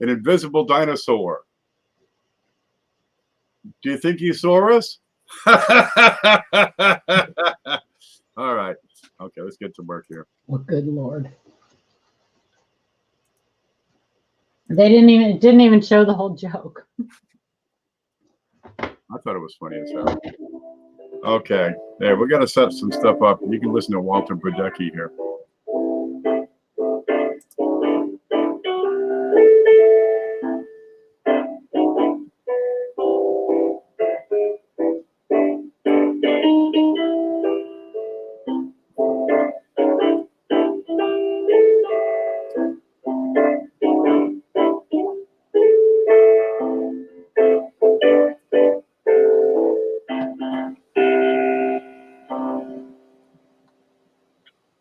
an invisible dinosaur. Do you think he saw us? All right. Okay, let's get to work here. Oh, good Lord. They didn't even show the whole joke. I thought it was funny as hell. Okay, there, we're gonna set some stuff up. You can listen to Walter Brodecki here.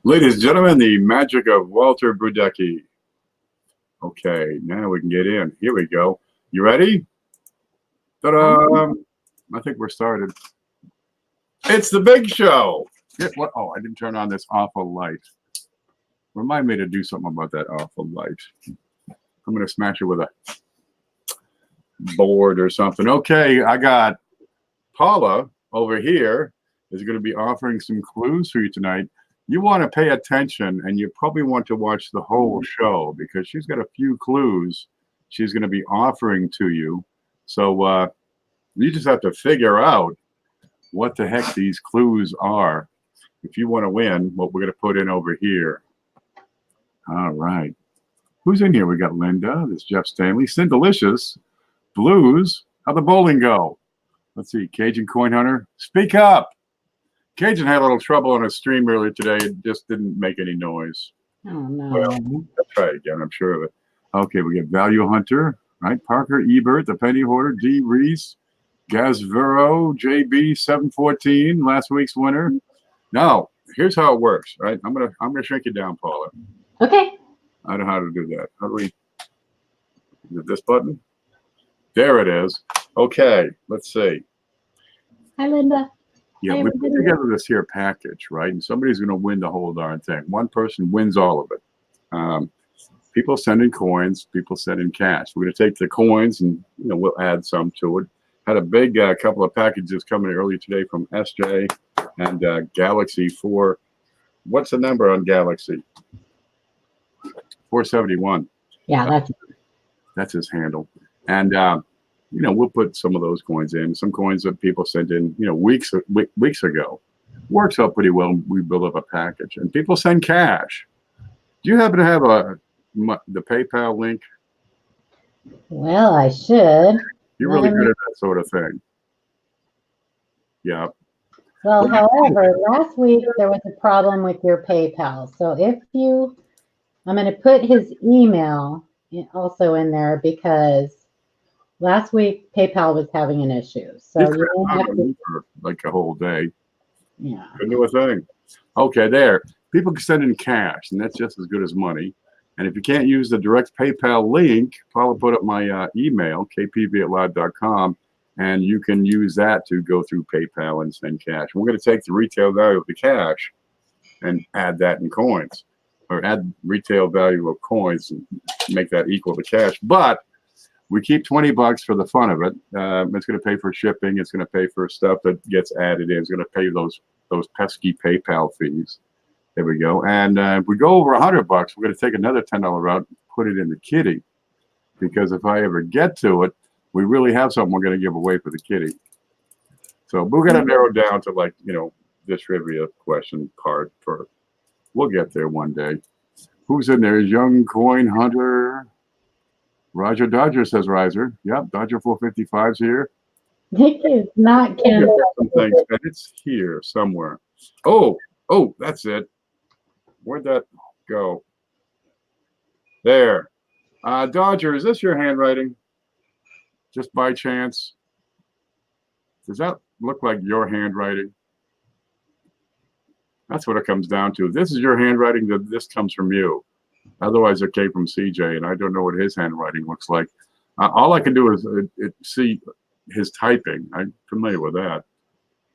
Ladies and gentlemen, the magic of Walter Brodecki. Okay, now we can get in. Here we go. You ready? Ta-da! I think we're started. It's the big show. Oh, I didn't turn on this awful light. Remind me to do something about that awful light. I'm going to smash it with a board or something. Okay, I got Paula over here is going to be offering some clues for you tonight. You want to pay attention, and you probably want to watch the whole show because she's got a few clues she's going to be offering to you. So you just have to figure out what the heck these clues are if you want to win what we're going to put in over here. All right. Who's in here? We got Linda. There's Jeff Stanley. Cindelicious. Blues. How'd the bowling go? Let's see. Cajun Coin Hunter. Speak up. Cajun had a little trouble on his stream earlier today. It just didn't make any noise. Oh, no. Well, I'll try it again. I'm sure of it. Okay, we get Value Hunter, right? Parker Ebert, the Penny Hoarder, D. Reese, Gazvero, JB 714, last week's winner. Now, here's how it works, right? I'm gonna shrink it down, Paula. Okay. I know how to do that. How do we? Is it this button? There it is. Okay, let's see. Hi, Linda. Yeah, we put together this here package, right? And somebody's going to win the whole darn thing. One person wins all of it. People send in coins. People send in cash. We're going to take the coins and we'll add some to it. Had a big couple of packages coming earlier today from SJ and Galaxy for. What's the number on Galaxy? 471. Yeah, that's his handle. And we'll put some of those coins in. Some coins that people sent in, weeks ago. Works out pretty well. We build up a package, and people send cash. Do you happen to have the PayPal link? Well, I should. You're really good at that sort of thing. Yeah. Well, however, last week there was a problem with your PayPal. So I'm going to put his email also in there because last week PayPal was having an issue. So you don't have to for like a whole day. Yeah. Couldn't do a thing. Okay, there. People can send in cash, and that's just as good as money. And if you can't use the direct PayPal link, Paula put up my email, kpv@live.com, and you can use that to go through PayPal and send cash. We're going to take the retail value of the cash and add that in coins, or add retail value of coins and make that equal to cash. But we keep $20 for the fun of it. It's going to pay for shipping. It's going to pay for stuff that gets added in. It's going to pay those pesky PayPal fees. There we go. And if we go over $100, we're going to take another $10 route, put it in the kitty, because if I ever get to it, we really have something we're going to give away for the kitty. So we're going to narrow down to this trivia question part for. We'll get there one day. Who's in there? Young Coin Hunter. Roger Dodger, says Riser. Yep, Dodger 455's here. It is not Ken. It's here somewhere. Oh, that's it. Where'd that go? There. Dodger, is this your handwriting? Just by chance? Does that look like your handwriting? That's what it comes down to. This is your handwriting, this comes from you. Otherwise, it came from CJ, and I don't know what his handwriting looks like. All I can do is see his typing. I'm familiar with that.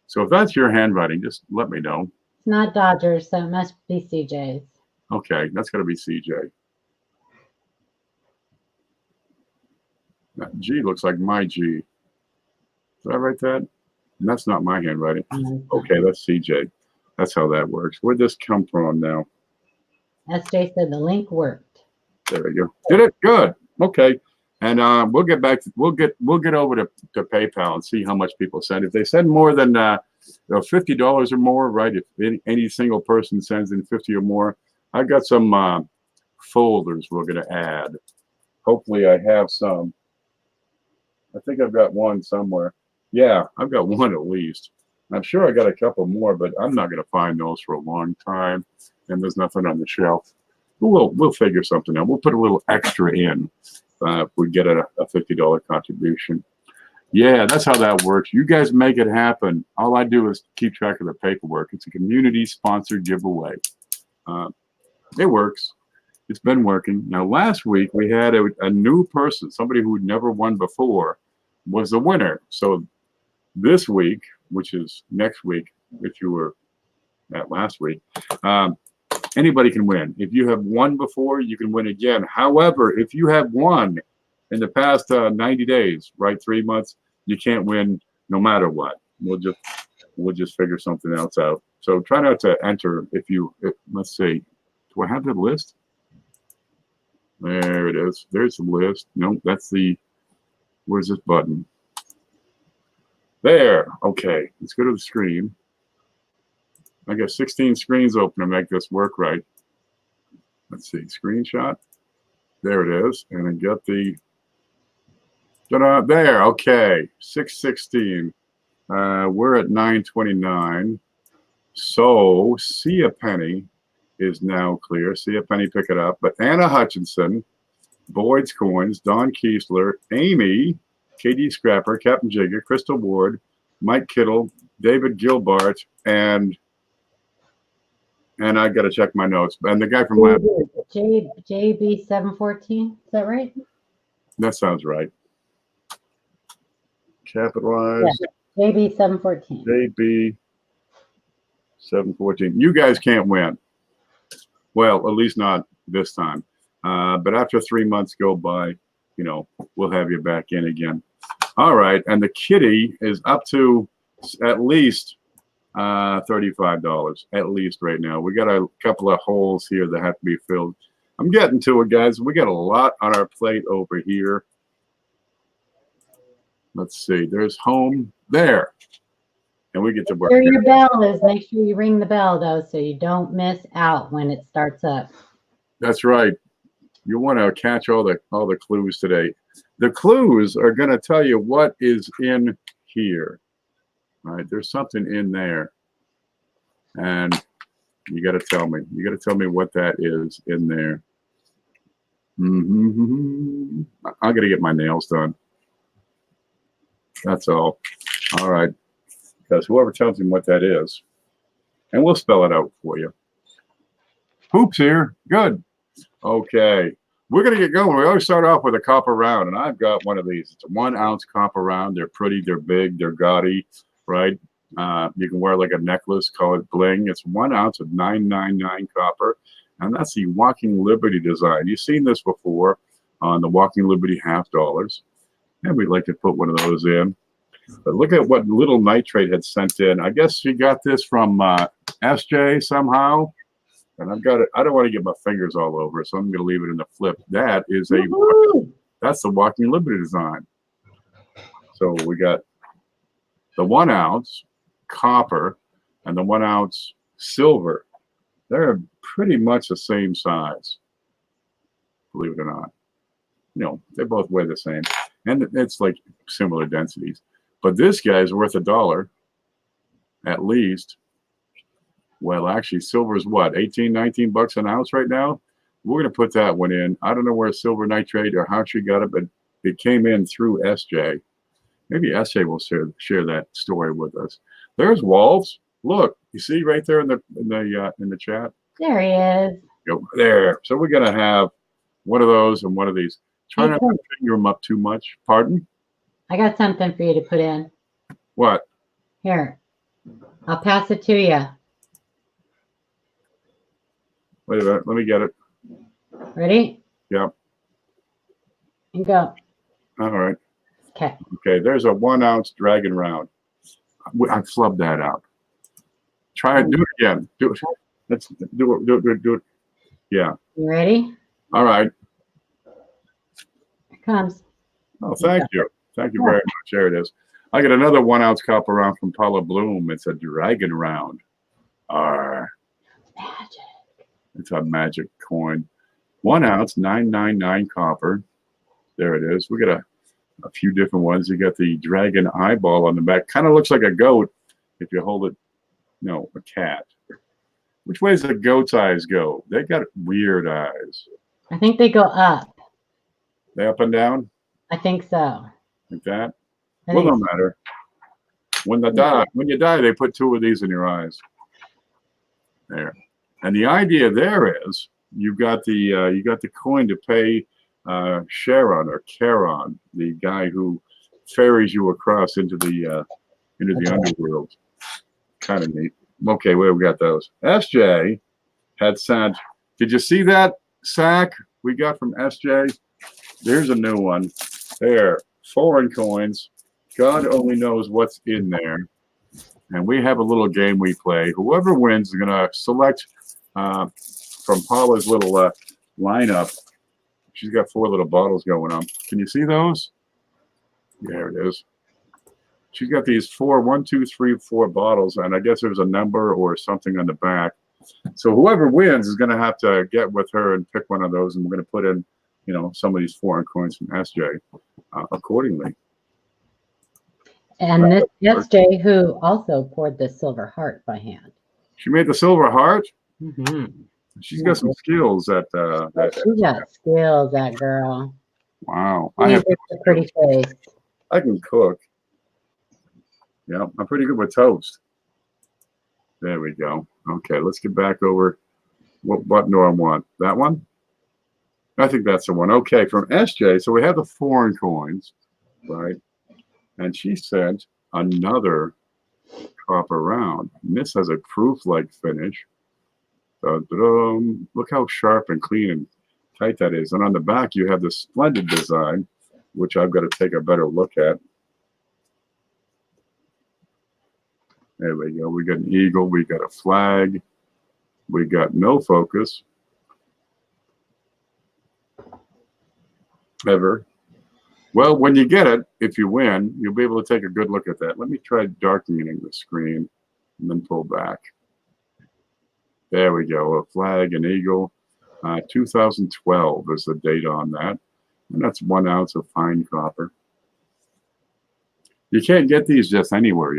So if that's your handwriting, just let me know. It's not Dodgers, so it must be CJ's. Okay, that's got to be CJ. That G looks like my G. Did I write that? And that's not my handwriting. Okay, that's CJ. That's how that works. Where'd this come from now? SJ said the link worked. There we go. Did it? Good. Okay. And we'll get back to, we'll get over to PayPal and see how much people send. If they send more than $50 or more, right? If any single person sends in 50 or more, I've got some folders we're going to add. Hopefully I have some. I think I've got one somewhere. Yeah, I've got one at least. I'm sure I got a couple more, but I'm not going to find those for a long time. And there's nothing on the shelf. We'll figure something out. We'll put a little extra in if we get a $50 contribution. Yeah, that's how that works. You guys make it happen. All I do is keep track of the paperwork. It's a community-sponsored giveaway. It works. It's been working. Now, last week we had a new person, somebody who'd never won before, was the winner. So this week, which is next week, if you were at last week, anybody can win. If you have won before, you can win again. However, if you have won in the past 90 days, right, 3 months, you can't win no matter what. We'll just figure something else out. So try not to enter let's see, do I have the list? There it is. There's the list. No, that's where's this button? There. Okay, let's go to the screen. I got 16 screens open to make this work right. Let's see, screenshot. There it is. And I got the, ta-da, there, okay, 616. We're at 929. So see a penny is now clear. See a penny, pick it up. But Anna Hutchinson, Boyd's Coins, Don Kiesler, Amy, KD Scrapper, Captain Jigger, Crystal Ward, Mike Kittle, David Gilbart, and I got to check my notes. And the guy from lab. JB714, is that right? That sounds right. Capitalized. Yeah, JB714. JB714. You guys can't win. Well, at least not this time. But after 3 months go by, we'll have you back in again. All right. And the kitty is up to at least $35 at least right now. We got a couple of holes here that have to be filled. I'm getting to it, guys. We got a lot on our plate over here. Let's see. There's home there. And we get to work. Where your bell is, make sure you ring the bell, though, so you don't miss out when it starts up. That's right. You want to catch all the clues today. The clues are going to tell you what is in here. All right, there's something in there. And you got to tell me. You got to tell me what that is in there. I'm going to get my nails done. That's all. All right. Because whoever tells him what that is, and we'll spell it out for you. Hoops here. Good. Okay. We're going to get going. We always start off with a copper round, and I've got one of these. It's a 1 ounce copper round. They're pretty. They're big. They're gaudy, right? You can wear like a necklace, call it bling. It's 1 ounce of 999 copper, and that's the Walking Liberty design. You've seen this before on the Walking Liberty $half, and we'd like to put one of those in. But look at what Little Nitrate had sent in. I guess she got this from SJ somehow. And I've got it. I don't want to get my fingers all over it, so I'm going to leave it in the flip. That is that's the Walking Liberty design. So we got the 1 ounce copper and the 1 ounce silver. They're pretty much the same size, believe it or not. They both weigh the same. And it's like similar densities. But this guy's worth $1 at least. Well, actually, silver is what, 18, 19 bucks an ounce right now? We're going to put that one in. I don't know where Silver Nitrate or how she got it, but it came in through SJ. Maybe SJ will share that story with us. There's Walls. Look, you see right there in the chat. There he is. Go there. So we're going to have one of those and one of these. Try not to finger them up too much. Pardon? I got something for you to put in. What? Here. I'll pass it to you. Wait a minute. Let me get it. Ready? Yep. And go. All right. Okay. Okay, there's a 1 ounce dragon round. I flubbed that out. Try it. Do it again. Do it. Let's do it. Do it. Yeah. You ready? All right. Here it comes. Oh, thank you. Thank you very much. There it is. I got another 1 ounce copper round from Paula Bloom. It's a dragon round. Magic. It's a magic coin. 1 ounce, 999 copper. There it is. We got a few different ones. You got the dragon eyeball on the back. Kind of looks like a goat if you hold it. No, a cat. Which way does the goat's eyes go? They got weird eyes. I think they go up. They up and down? I think so. Like that? I Well, think no matter. When you die, they put 2 of these in your eyes. There. And the idea there is you got the coin to pay Sharon or Charon, the guy who ferries you across into the underworld. Kind of neat. Okay, where we got those? SJ had sent. Did you see that sack we got from SJ? There's a new one. There, foreign coins. God only knows what's in there. And we have a little game we play. Whoever wins is going to select from Paula's little lineup. She's got 4 little bottles going on. Can you see those? There it is. She's got these 4, 1, 2, 3, 4 bottles, and I guess there's a number or something on the back. So whoever wins is going to have to get with her and pick one of those, and we're going to put in, some of these foreign coins from SJ accordingly. And this SJ who also poured the silver heart by hand. She made the silver heart. Mm-hmm. She's got some skills at She got skills, that girl. Wow. I have a pretty face. I can cook. Yeah, I'm pretty good with toast. There we go. Okay, let's get back over. What button do I want? That one? I think that's the one. Okay, from SJ. So we have the foreign coins, right? And she sent another copper round. And this has a proof-like finish. Look how sharp and clean and tight that is. And on the back, you have the splendid design, which I've got to take a better look at. There we go. We got an eagle. We got a flag. We got no focus. Ever. Well, when you get it, if you win, you'll be able to take a good look at that. Let me try darkening the screen and then pull back. There we go. A flag, an eagle. 2012 is the date on that. And that's 1 ounce of fine copper. You can't get these just anywhere,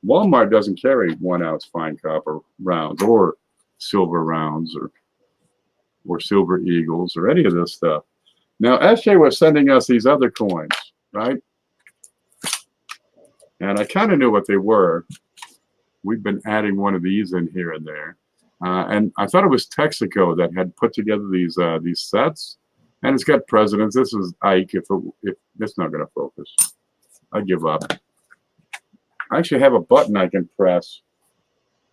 Walmart doesn't carry 1 ounce fine copper rounds or silver rounds or silver eagles or any of this stuff. Now, SJ was sending us these other coins, right? And I kind of knew what they were. We've been adding one of these in here and there. And I thought it was Texaco that had put together these sets. And it's got presidents. This is Ike. If it's not going to focus, I give up. I actually have a button I can press,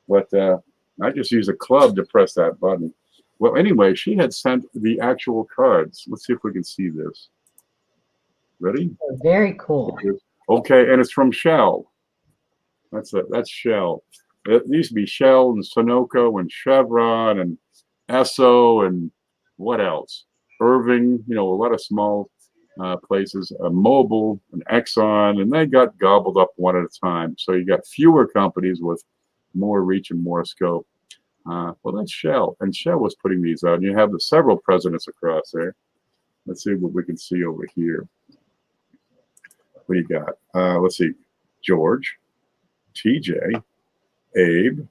but I just use a club to press that button. Well, anyway, she had sent the actual cards. Let's see if we can see this. Ready? Very cool. Okay, and it's from Shell. That's Shell. It used to be Shell and Sunoco and Chevron and Esso and what else? Irving, a lot of small places, Mobil and Exxon, and they got gobbled up one at a time. So you got fewer companies with more reach and more scope. Well, that's Shell, and Shell was putting these out. And you have the several presidents across there. Let's see what we can see over here. What do you got? Let's see. George, TJ, Abe,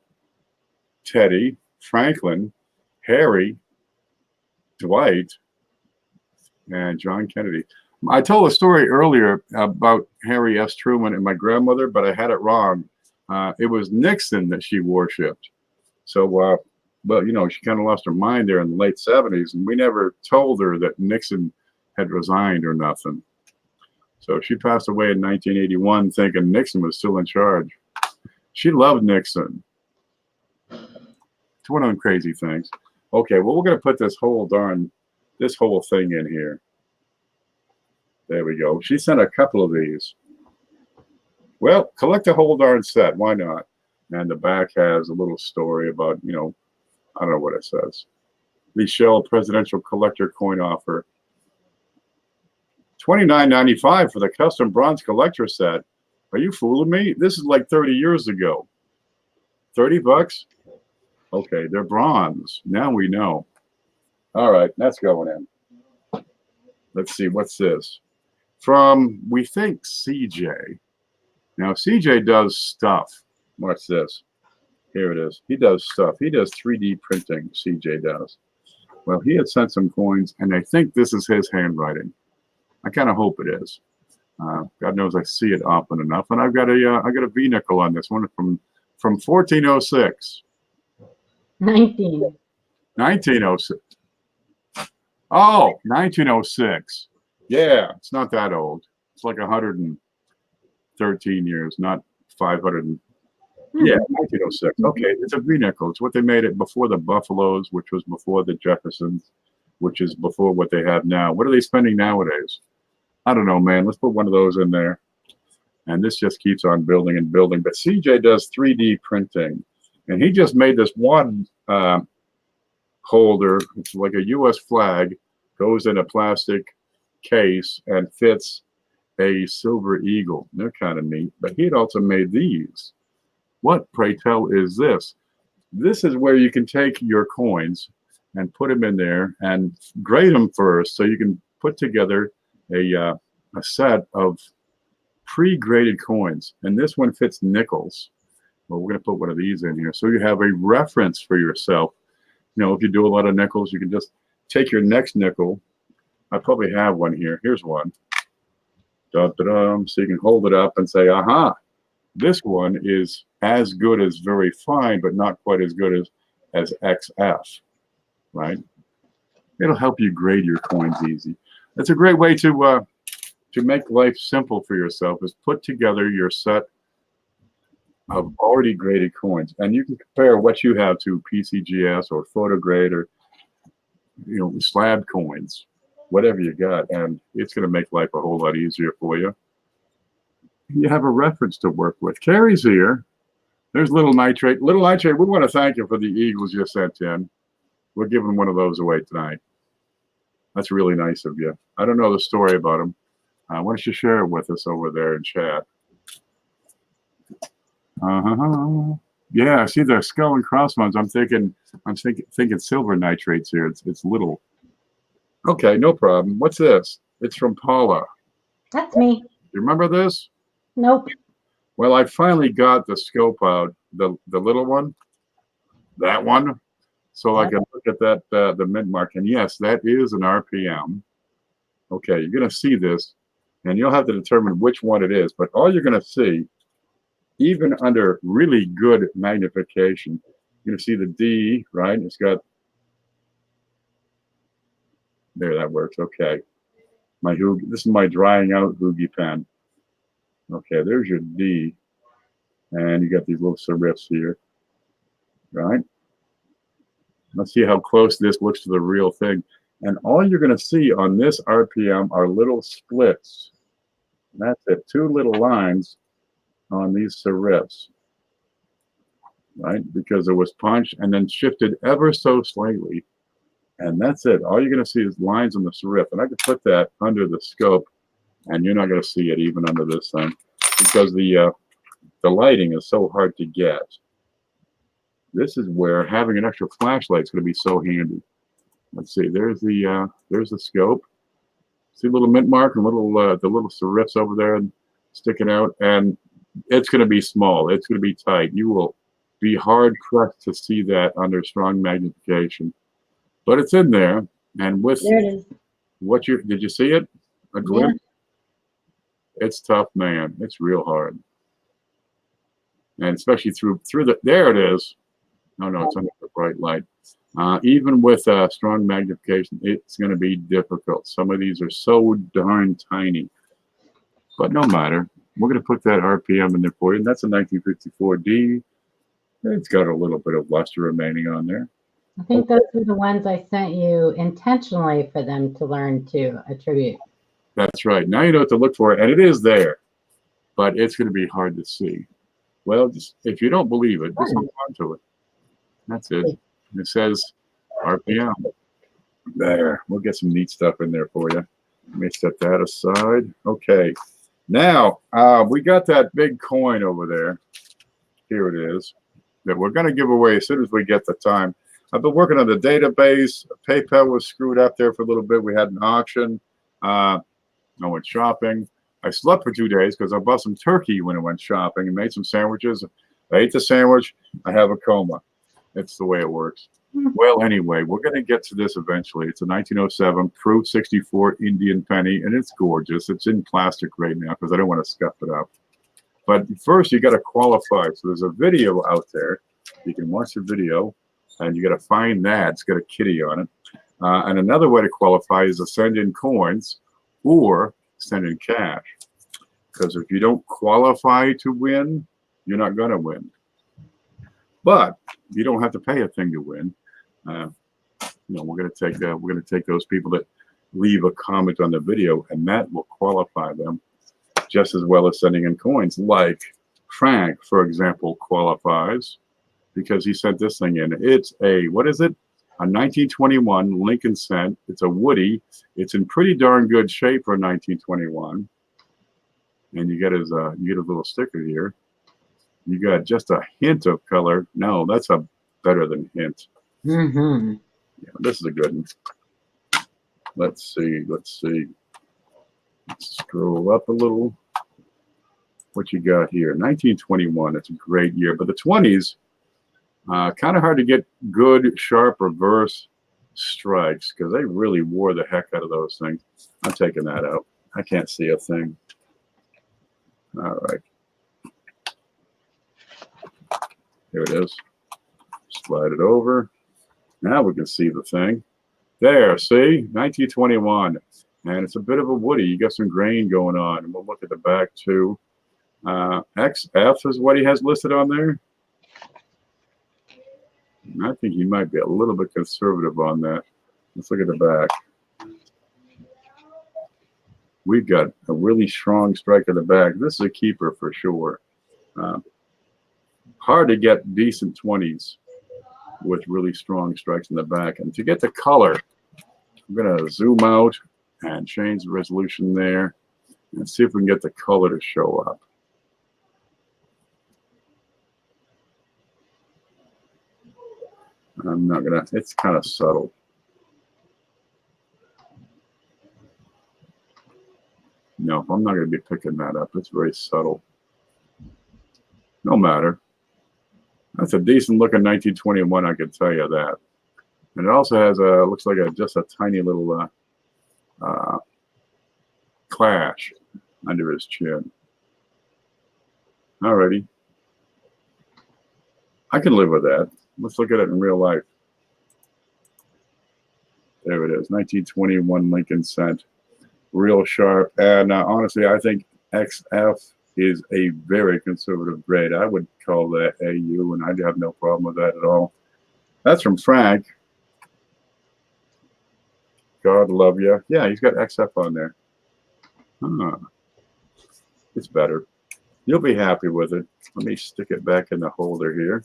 Teddy, Franklin, Harry, Dwight, and John Kennedy. I told a story earlier about Harry S. Truman and my grandmother, but I had it wrong. It was Nixon that she worshipped. So, but she kind of lost her mind there in the late 70s, and we never told her that Nixon had resigned or nothing. So she passed away in 1981 thinking Nixon was still in charge. She loved Nixon. It's one of them crazy things. Okay, well, we're going to put this whole thing in here. There we go. She sent a couple of these. Well, collect the whole darn set. Why not? And the back has a little story about, you know, I don't know what it says. The Shell Presidential Collector Coin Offer. $29.95 for the custom bronze collector set. Are you fooling me? This is like 30 years ago. 30 bucks? Okay, they're bronze. Now we know. All right, that's going in. Let's see, what's this? From, we think, CJ. Now, CJ does stuff. What's this? Here it is. He does stuff. He does 3D printing, CJ does. Well, he had sent some coins, and I think this is his handwriting. I kind of hope it is. God knows I see it often enough. And I've got a V nickel on this one from 1406. 1906. Oh, 1906. Yeah, it's not that old. It's like 113 years, not 500. Yeah, 1906. Okay, it's a V nickel. It's what they made it before the Buffaloes, which was before the Jeffersons, which is before what they have now. What are they spending nowadays? I don't know, man. Let's put one of those in there. And this just keeps on building and building. But CJ does 3D printing. And he just made this one holder. It's like a U.S. flag, goes in a plastic case and fits a silver eagle. They're kind of neat. But he had also made these. What, pray tell, is this? This is where you can take your coins and put them in there and grade them first so you can put together a set of pre-graded coins. And this one fits nickels. Well, we're going to put one of these in here so you have a reference for yourself. You know, if you do a lot of nickels, you can just take your next nickel. I probably have one here. Here's one. Da-da-dum. So you can hold it up and say, aha, this one is as good as very fine, but not quite as good as XF, right? It'll help you grade your coins easy. That's a great way to make life simple for yourself, is put together your set of already graded coins. And you can compare what you have to PCGS or PhotoGrade or, you know, slab coins, whatever you got. And it's going to make life a whole lot easier for you. You have a reference to work with. Carrie's here. There's Little Nitrate. Little Nitrate, we want to thank you for the eagles you sent in. We're giving one of those away tonight. That's really nice of you. I don't know the story about them. Why don't you share it with us over there in chat? Yeah, I see the skull and crossbones. I'm thinking silver nitrates here. It's little. Okay, no problem. What's this? It's from Paula. That's me. You remember this? Nope. Well, I finally got the scope out, the little one, that one, so I can look at that the mint mark. And yes, that is an RPM. Okay, you're going to see this, and you'll have to determine which one it is. But all you're going to see, even under really good magnification, you're going to see the D, right? It's got, there, that works. Okay. This is my drying out Hoogie pen. Okay, there's your D. And you got these little serifs here, right? Let's see how close this looks to the real thing. And all you're going to see on this RPM are little splits. That's it, 2 little lines on these serifs, right? Because it was punched and then shifted ever so slightly. And that's it. All you're going to see is lines on the serif. And I can put that under the scope, and you're not going to see it even under this thing because the lighting is so hard to get. This is where having an extra flashlight is going to be so handy. Let's see. There's the scope. See a little mint mark and little the little serifs over there and sticking out, and it's going to be small. It's going to be tight. You will be hard pressed to see that under strong magnification, but it's in there. And with there it is. What did you see it? A glimpse. Yeah. It's tough, man. It's real hard, and especially through the. There it is. No, it's under the bright light. Even with strong magnification, it's going to be difficult. Some of these are so darn tiny, but no matter. We're going to put that RPM in there for you, and that's a 1954D. It's got a little bit of luster remaining on there. I think those are the ones I sent you intentionally for them to learn to attribute. That's right. Now you know what to look for, and it is there, but it's going to be hard to see. Well, just, if you don't believe it, just hold on to it. That's it. It says RPM. There. We'll get some neat stuff in there for you. Let me set that aside. Okay. Now, we got that big coin over there. Here it is. That we're going to give away as soon as we get the time. I've been working on the database. PayPal was screwed up there for a little bit. We had an auction. I went shopping. I slept for 2 days because I bought some turkey when I went shopping and made some sandwiches. I ate the sandwich. I have a coma. It's the way it works. Well, anyway, we're going to get to this eventually. It's a 1907 Proof 64 Indian penny, and it's gorgeous. It's in plastic right now because I don't want to scuff it up. But first, you got to qualify. So there's a video out there. You can watch the video, and you got to find that. It's got a kitty on it. And another way to qualify is to send in coins or send in cash. Because if you don't qualify to win, you're not going to win. But you don't have to pay a thing to win. We're going to take those people that leave a comment on the video, and that will qualify them just as well as sending in coins. Like Frank, for example, qualifies because he sent this thing in. It's a, what is it? A 1921 Lincoln cent. It's a Woody. It's in pretty darn good shape for 1921. And you get his little sticker here. You got just a hint of color. No, that's a better than hint. Mm-hmm. Yeah, this is a good one. Let's see. Let's scroll up a little. What you got here? 1921. It's a great year, but the 20s, kind of hard to get good, sharp reverse strikes because they really wore the heck out of those things. I'm taking that out. I can't see a thing. All right. Here it is. Slide it over. Now we can see the thing. There, see? 1921. And it's a bit of a woody. You got some grain going on. And we'll look at the back too. XF is what he has listed on there. I think he might be a little bit conservative on that. Let's look at the back. We've got a really strong strike at the back. This is a keeper for sure. Hard to get decent 20s with really strong strikes in the back. And to get the color, I'm going to zoom out and change the resolution there and see if we can get the color to show up. I'm not going to, it's kind of subtle. No, I'm not going to be picking that up. It's very subtle. No matter. That's a decent looking 1921, I can tell you that. And it also has a, looks like just a tiny little clash under his chin. Alrighty. I can live with that. Let's look at it in real life. There it is, 1921 Lincoln cent. Real sharp. And honestly, I think XF is a very conservative grade. I would call that AU, and I'd have no problem with that at all. That's from Frank. God love you. Yeah, he's got XF on there. It's better. You'll be happy with it. Let me stick it back in the holder here.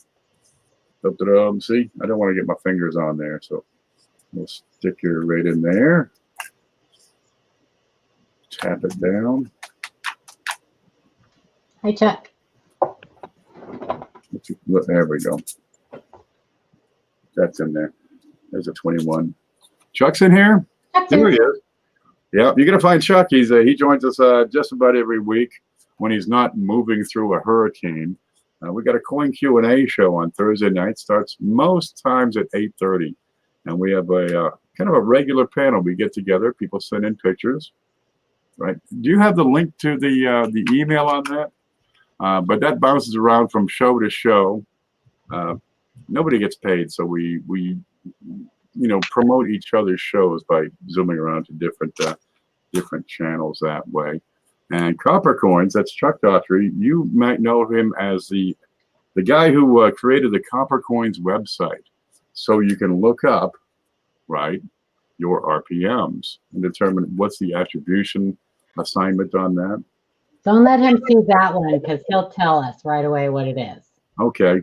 See, I don't want to get my fingers on there, so we'll stick it right in there. Tap it down. Hi, Chuck. There we go. That's in there. There's a 21. Chuck's in here? There he is. Yeah, you're going to find Chuck. He joins us just about every week when he's not moving through a hurricane. We got a coin Q&A show on Thursday night. Starts most times at 8:30. And we have a kind of a regular panel. We get together. People send in pictures. Right? Do you have the link to the email on that? But that bounces around from show to show. Nobody gets paid, so we promote each other's shows by zooming around to different channels that way. And Copper Coins, that's Chuck Daughtry. You might know him as the guy who created the Copper Coins website, so you can look up, right, your RPMs and determine what's the attribution assignment on that? Don't let him see that one because he'll tell us right away what it is. Okay.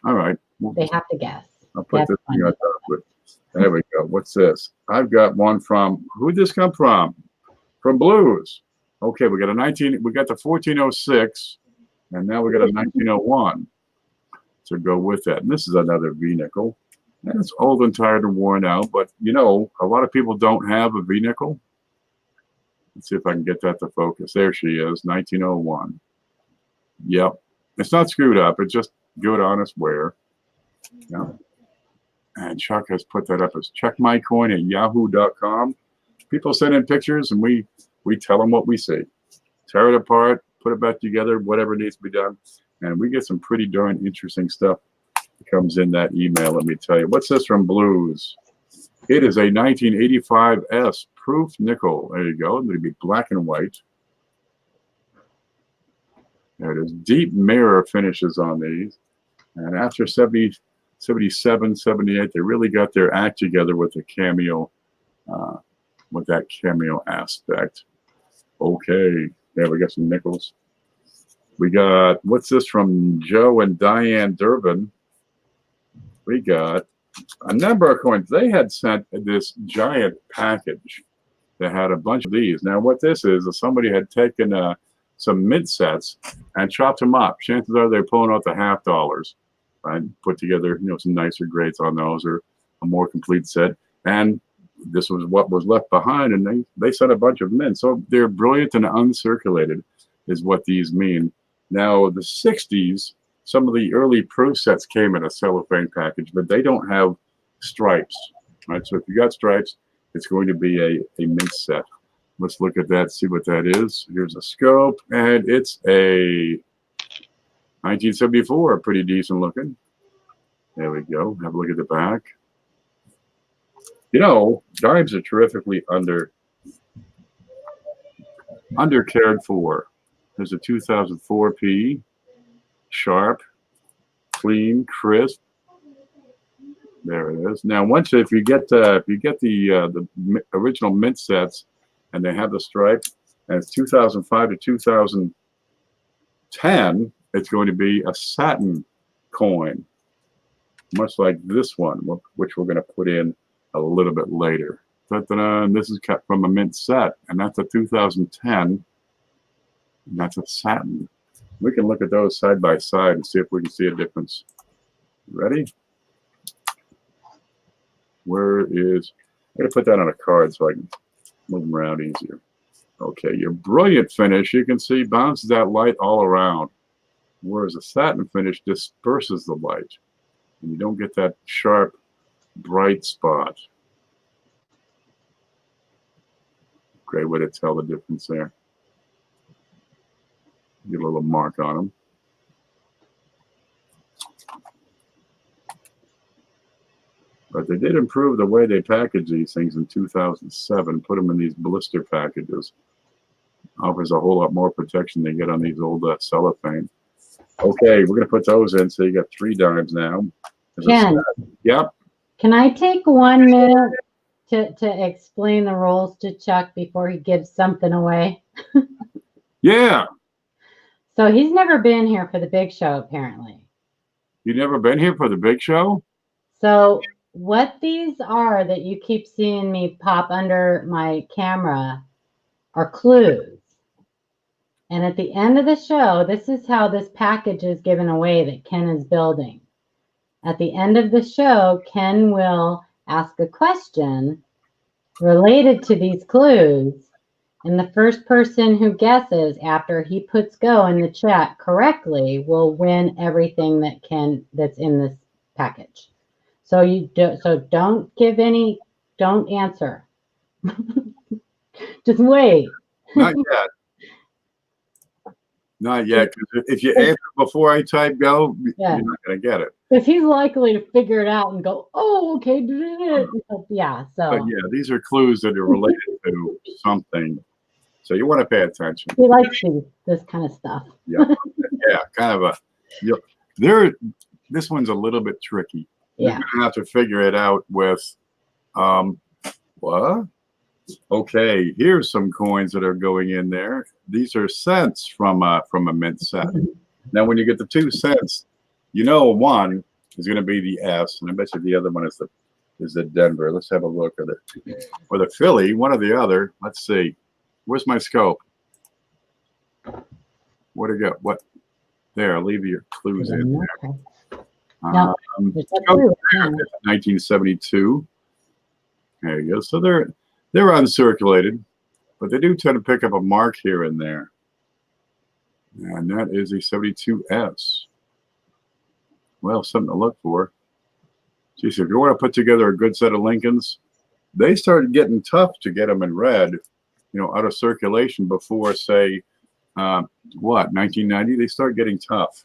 All right. They have to guess. I'll put That's this thing fine. on top of it. There we go. What's this? I've got one from, who'd this come from? From Blues. Okay, we got the 1406, and now we got a 1901 to go with that. And this is another V-nickel. And it's old and tired and worn out, but you know, a lot of people don't have a V-nickel. Let's see if I can get that to focus. There she is, 1901. Yep. It's not screwed up. It's just good, honest wear. Yeah. And Chuck has put that up as checkmycoin@yahoo.com. People send in pictures, and we tell them what we see. Tear it apart, put it back together, whatever needs to be done. And we get some pretty darn interesting stuff that comes in that email, let me tell you. What's this from Blues? It is a 1985S proof nickel. There you go. It's going to be black and white. There it is. Deep mirror finishes on these. And after 77, 78, they really got their act together with the cameo, with that cameo aspect. Okay, there we got some nickels. We got, what's this from Joe and Diane Durbin? We got a number of coins. They had sent this giant package that had a bunch of these. Now, what this is somebody had taken some mint sets and chopped them up. Chances are they're pulling out the $50 and put together, you know, some nicer grades on those or a more complete set. And this was what was left behind, and they sent a bunch of mint. So they're brilliant and uncirculated is what these mean. Now, the 60s, some of the early proof sets came in a cellophane package, but they don't have stripes, right? So if you got stripes, it's going to be a mint set. Let's look at that, see what that is. Here's a scope, and it's a 1974, pretty decent looking. There we go. Have a look at the back. You know, dimes are terrifically under cared for. There's a 2004 P, sharp, clean, crisp. There it is. Now, if you get the original mint sets, and they have the stripe, and it's 2005 to 2010, it's going to be a satin coin, much like this one, which we're going to put in a little bit later. And this is cut from a mint set, and that's a 2010, and that's a satin. We can look at those side by side and see if we can see a difference. Ready? Where is, I'm going to put that on a card so I can move them around easier. Okay, your brilliant finish, you can see, bounces that light all around, whereas a satin finish disperses the light, and you don't get that sharp, bright spot. Great way to tell the difference there. Get a little mark on them. But they did improve the way they package these things in 2007, put them in these blister packages. Offers a whole lot more protection they get on these old cellophane. Okay, we're going to put those in, so you got 3 dimes now. Ken, yep. Can I take 1 minute to explain the rules to Chuck before he gives something away? Yeah. So he's never been here for the big show, apparently. You never been here for the big show? So what these are that you keep seeing me pop under my camera are clues. And at the end of the show, this is how this package is given away that Ken is building. At the end of the show, Ken will ask a question related to these clues. And the first person who guesses after he puts go in the chat correctly will win everything that's in this package. So don't answer. Just wait. Not yet. Not yet. 'Cause if you answer before I type go, Yeah. you're not going to get it. Because he's likely to figure it out and go, oh, okay. Yeah. So. But yeah, these are clues that are related to something. So you want to pay attention. He likes this kind of stuff. Yeah. Yeah. Kind of this one's a little bit tricky. Yeah. You're going to have to figure it out with, what? Okay, here's some coins that are going in there. These are cents from a mint set. Now, when you get the 2 cents, you know one is going to be the S, and I bet you the other one is the Denver. Let's have a look at it. Or the Philly, one or the other. Let's see. Where's my scope? What do you got? What? There, I'll leave your clues in there. Okay. No, Scope there, 1972. There you go. So they're uncirculated, but they do tend to pick up a mark here and there. And that is a 72S. Well, something to look for. Geez, if you want to put together a good set of Lincolns, they started getting tough to get them in red, out of circulation before, say, 1990? They start getting tough.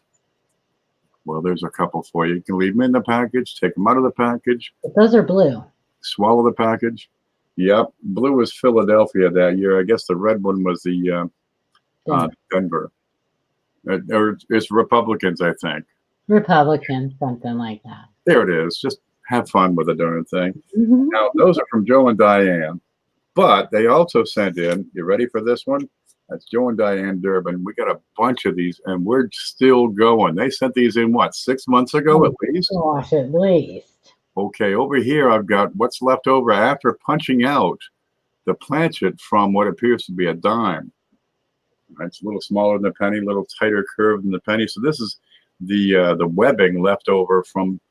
Well, there's a couple for you. You can leave them in the package, take them out of the package. But those are blue. Swallow the package. Yep. Blue was Philadelphia that year. I guess the red one was the Denver. Or it's Republicans, I think. Republican, something like that. There it is. Just have fun with the darn thing. Now, those are from Joe and Diane, but they also sent in, you ready for this one? That's Joe and Diane Durbin. We got a bunch of these, and we're still going. They sent these in, what, 6 months ago at least? Gosh, at least. Okay, over here I've got what's left over after punching out the planchet from what appears to be a dime. It's a little smaller than the penny, a little tighter curve than the penny. So this is the webbing left over from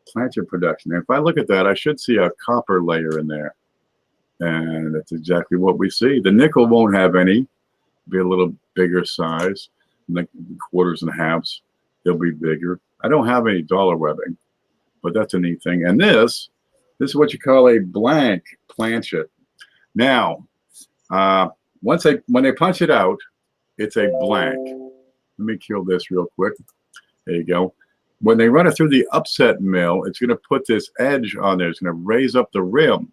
planchet production. And if I look at that, I should see a copper layer in there. And that's exactly what we see. The nickel won't have any. Be a little bigger size. And the quarters and halves, they'll be bigger. I don't have any dollar webbing, but that's a neat thing. And this is what you call a blank planchet. Now, when they punch it out, it's a blank. Let me kill this real quick. There you go. When they run it through the upset mill, it's going to put this edge on there. It's going to raise up the rim.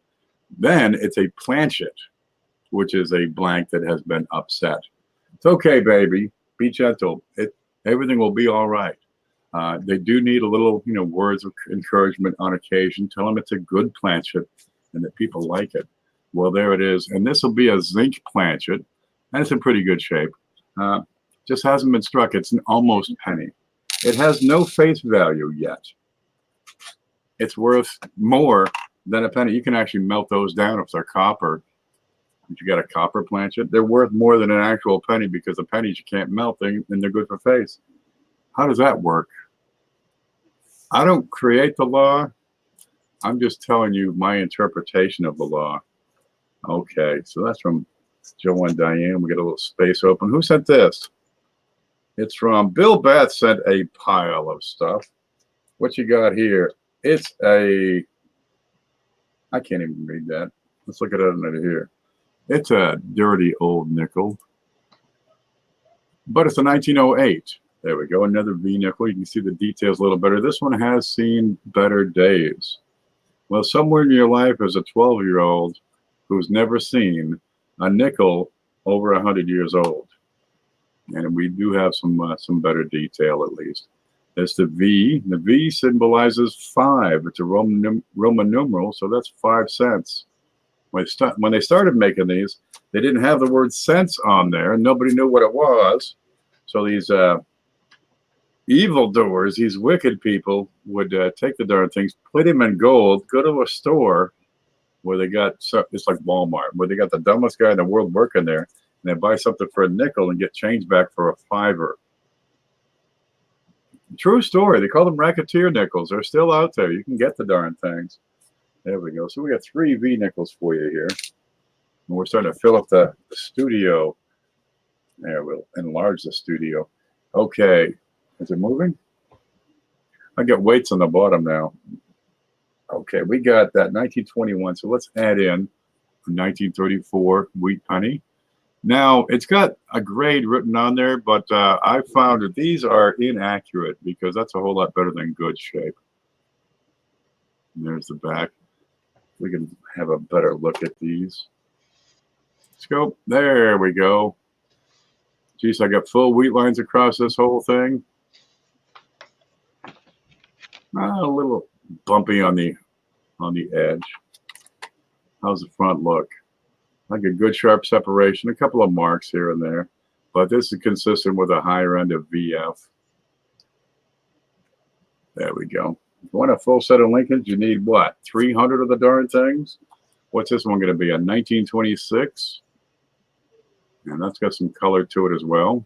Then it's a planchet, which is a blank that has been upset. It's okay, baby. Be gentle. Everything will be all right. They do need a little, words of encouragement on occasion. Tell them it's a good planchet and that people like it. Well, there it is. And this will be a zinc planchet, and it's in pretty good shape. Just hasn't been struck. It's an almost penny. It has no face value yet. It's worth more than a penny. You can actually melt those down if they're copper. If you got a copper planchet, they're worth more than an actual penny because the pennies you can't melt, and they're good for face. How does that work? I don't create the law. I'm just telling you my interpretation of the law. Okay, so that's from Joe and Diane. We get a little space open. Who sent this? It's from Bill Bath. Sent a pile of stuff. What you got here? It's a, I can't even read that. Let's look at it under here. It's a dirty old nickel, but it's a 1908. There we go. Another V nickel. You can see the details a little better. This one has seen better days. Well, somewhere in your life as a 12-year-old who's never seen a nickel over 100 years old. And we do have some better detail at least. There's the V. The V symbolizes 5. It's a Roman numeral, so that's 5 cents. When they started making these, they didn't have the word cents on there, and nobody knew what it was. So these evildoers, these wicked people, would take the darn things, put them in gold, go to a store where they got, it's like Walmart, where they got the dumbest guy in the world working there, and they buy something for a nickel and get change back for a $5. True story. They call them racketeer nickels. They're still out there. You can get the darn things. There we go. So we got 3 V nickels for you here. And we're starting to fill up the studio. There, we'll enlarge the studio. Okay. Is it moving? I got weights on the bottom now. Okay, we got that 1921. So let's add in a 1934 wheat penny. Now, it's got a grade written on there, but I found that these are inaccurate because that's a whole lot better than good shape. And there's the back. We can have a better look at these. Scope. There we go. Geez, I got full wheat lines across this whole thing. A little bumpy on the edge. How's the front look? like a good sharp separation, a couple of marks here and there, but this is consistent with a higher end of VF. There we go. If you want a full set of Lincolns, you need what? 300 of the darn things? What's this one going to be? A 1926? And that's got some color to it as well.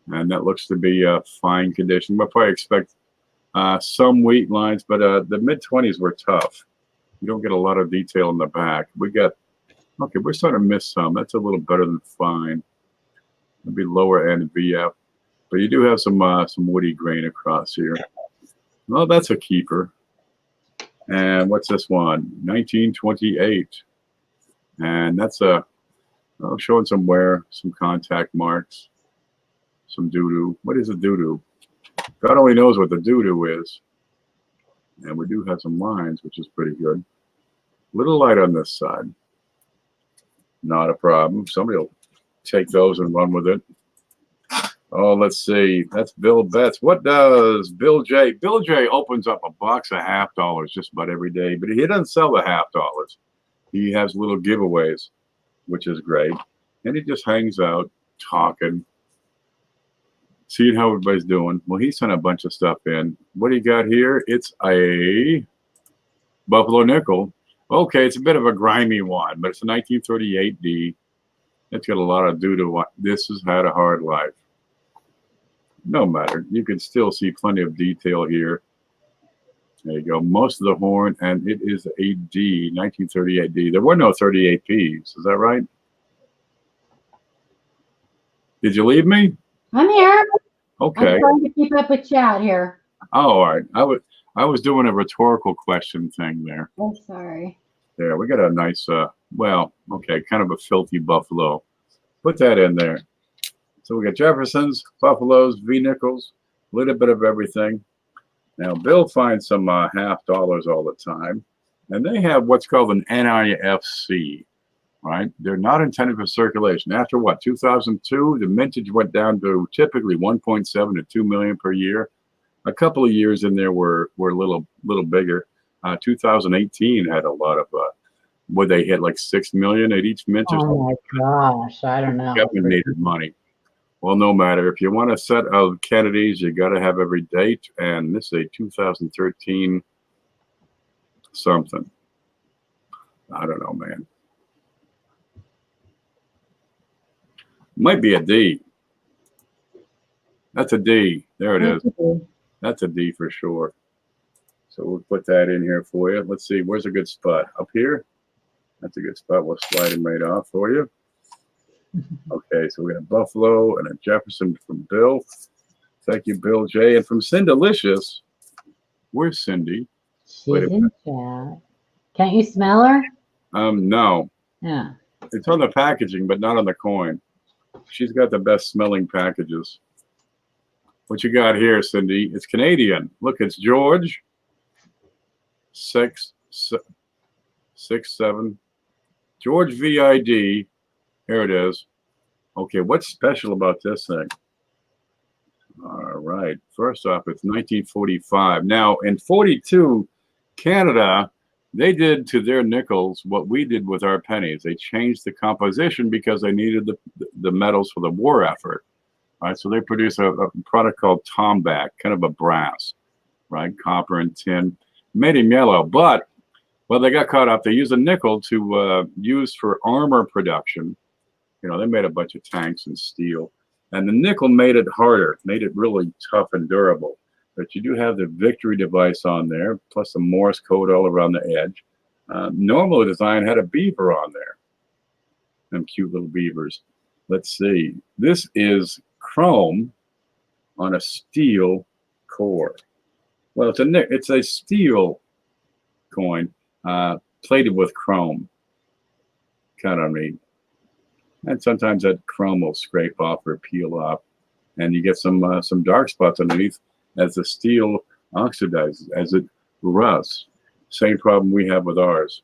And that looks to be a fine condition. We'll probably expect some wheat lines, but the mid-20s were tough. You don't get a lot of detail in the back. We got, okay, we're starting to miss some. That's a little better than fine. It'll be lower end VF. But you do have some woody grain across here. Well, that's a keeper. And what's this one? 1928. And that's showing some wear, some contact marks, some doo-doo. What is a doo-doo? God only knows what the doo-doo is. And we do have some lines, which is pretty good. A little light on this side. Not a problem. Somebody will take those and run with it. Oh, let's see. That's Bill Betts. What does Bill J? Bill J opens up a box of $50 just about every day, but he doesn't sell the $50. He has little giveaways, which is great. And he just hangs out, talking, seeing how everybody's doing. Well, he sent a bunch of stuff in. What do you got here? It's a Buffalo nickel. Okay, it's a bit of a grimy one, but it's a 1938D. It's got a lot of doo-doo. This has had a hard life. No matter, you can still see plenty of detail here. There you go. Most of the horn, and it is a D, 1938D. There were no 38Ps. Is that right? Did you leave me? I'm here. Okay. I'm trying to keep up with chat here. Oh, all right. I was doing a rhetorical question thing there. Oh, sorry. There, we got a nice, well, okay, kind of a filthy buffalo. Put that in there. So we got Jeffersons, Buffaloes, V-nickels, a little bit of everything. Now, Bill finds some $50 all the time, and they have what's called an NIFC, right? They're not intended for circulation. After what, 2002, the mintage went down to typically 1.7 to 2 million per year. A couple of years in there were a little bigger. 2018 had a lot of, would they hit like 6 million at each mintage? Oh my gosh, I don't know. Government needed money. Well, no matter. If you want a set of Kennedys, you got to have every date. And this is a 2013 something. I don't know, man. Might be a D. That's a D. There it is. That's a D for sure. So we'll put that in here for you. Let's see. Where's a good spot? Up here? That's a good spot. We'll slide him right off for you. Okay, so we got a Buffalo and a Jefferson from Bill. Thank you, Bill J. And from Cindalicious, where's Cindy? She's in chat. Can't you smell her? No. Yeah. It's on the packaging, but not on the coin. She's got the best smelling packages. What you got here, Cindy? It's Canadian. Look, it's George. 667. George VID. Here it is. Okay, what's special about this thing? All right. First off, it's 1945. Now, in 42, Canada, they did to their nickels what we did with our pennies. They changed the composition because they needed the metals for the war effort. Right, so they produce a product called Tombac, kind of a brass, right? Copper and tin. Made him yellow, but well, they got caught up. They used a nickel to use for armor production. You know, they made a bunch of tanks and steel, and the nickel made it harder, made it really tough and durable. But you do have the victory device on there, plus the Morse code all around the edge. Normal design had a beaver on there. Them cute little beavers. Let's see. This is chrome on a steel core. Well, it's a steel coin plated with chrome. Kind of neat. And sometimes that chrome will scrape off or peel off, and you get some dark spots underneath as the steel oxidizes, as it rusts. Same problem we have with ours,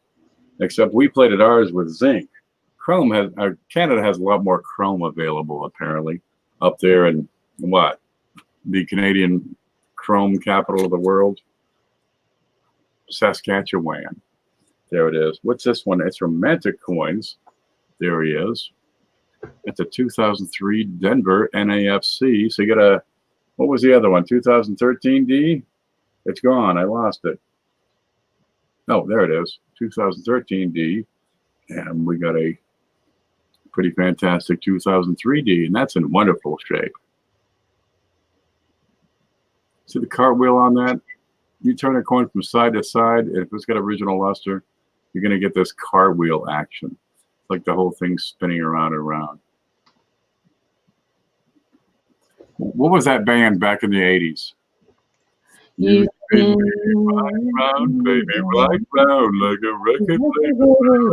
except we plated ours with zinc. Canada has a lot more chrome available apparently up there in what? The Canadian chrome capital of the world? Saskatchewan. There it is. What's this one? It's Romantic Coins. There he is. It's a 2003 Denver NAFC. So you got a, what was the other one? 2013 D? It's gone. I lost it. Oh, there it is. 2013 D. And we got a pretty fantastic 2003 D. And that's in wonderful shape. See the cartwheel on that? You turn a coin from side to side. If it's got original luster, you're going to get this cartwheel action. It's like the whole thing's spinning around and around. What was that band back in the 80s? You spin me round, baby, right round, like a record player.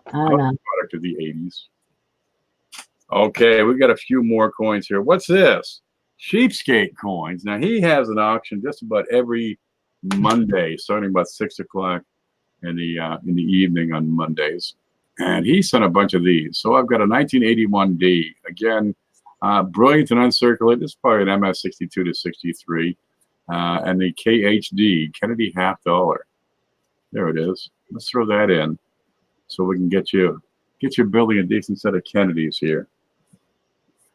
Product of the 80s. Okay, we got a few more coins here. What's this? Cheapskate coins. Now, he has an auction just about every Monday, starting about 6 o'clock in the evening on Mondays. And he sent a bunch of these. So I've got a 1981 D. Again, brilliant and uncirculated. This is probably an MS62 to 63. And the KHD, Kennedy half dollar. There it is. Let's throw that in so we can get you building a decent set of Kennedys here.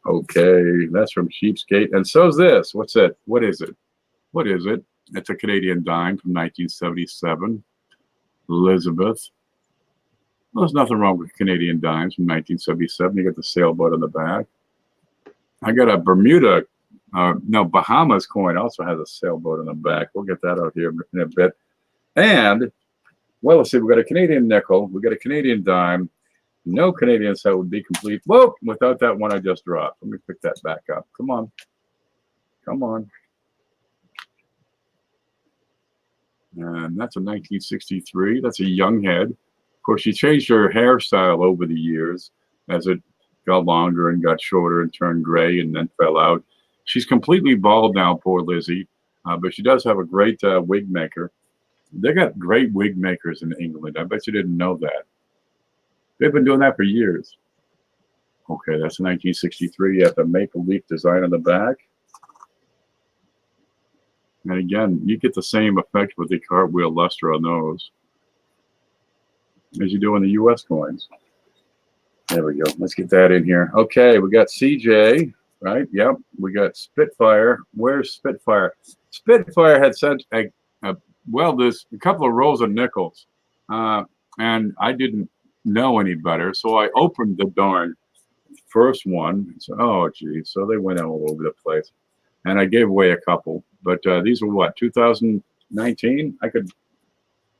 Okay, that's from Cheapskate. And so's this. What's it? What is it? What is it? It's a Canadian dime from 1977. Elizabeth. Well, there's nothing wrong with Canadian dimes from 1977. You got the sailboat on the back. I got a Bermuda, Bahamas coin also has a sailboat on the back. We'll get that out here in a bit. And, well, let's see, we got a Canadian nickel. We got a Canadian dime. No Canadian set would be complete. Whoa, without that one I just dropped. Let me pick that back up. Come on. Come on. And that's a 1963. That's a young head. Of course, she changed her hairstyle over the years as it got longer and got shorter and turned gray and then fell out. She's completely bald now, poor Lizzie, but she does have a great wig maker. They got great wig makers in England. I bet you didn't know that. They've been doing that for years. Okay, that's 1963. You have the maple leaf design on the back. And again, you get the same effect with the cartwheel luster on those as you do on the U.S. coins. There we go. Let's get that in here. Okay, we got CJ, right? Yep. We got Spitfire. Where's Spitfire? Spitfire had sent there's a couple of rows of nickels, and I didn't know any better, so I opened the darn first one and said, oh geez, so they went all over the place, and I gave away a couple, but these were what, 2019? I could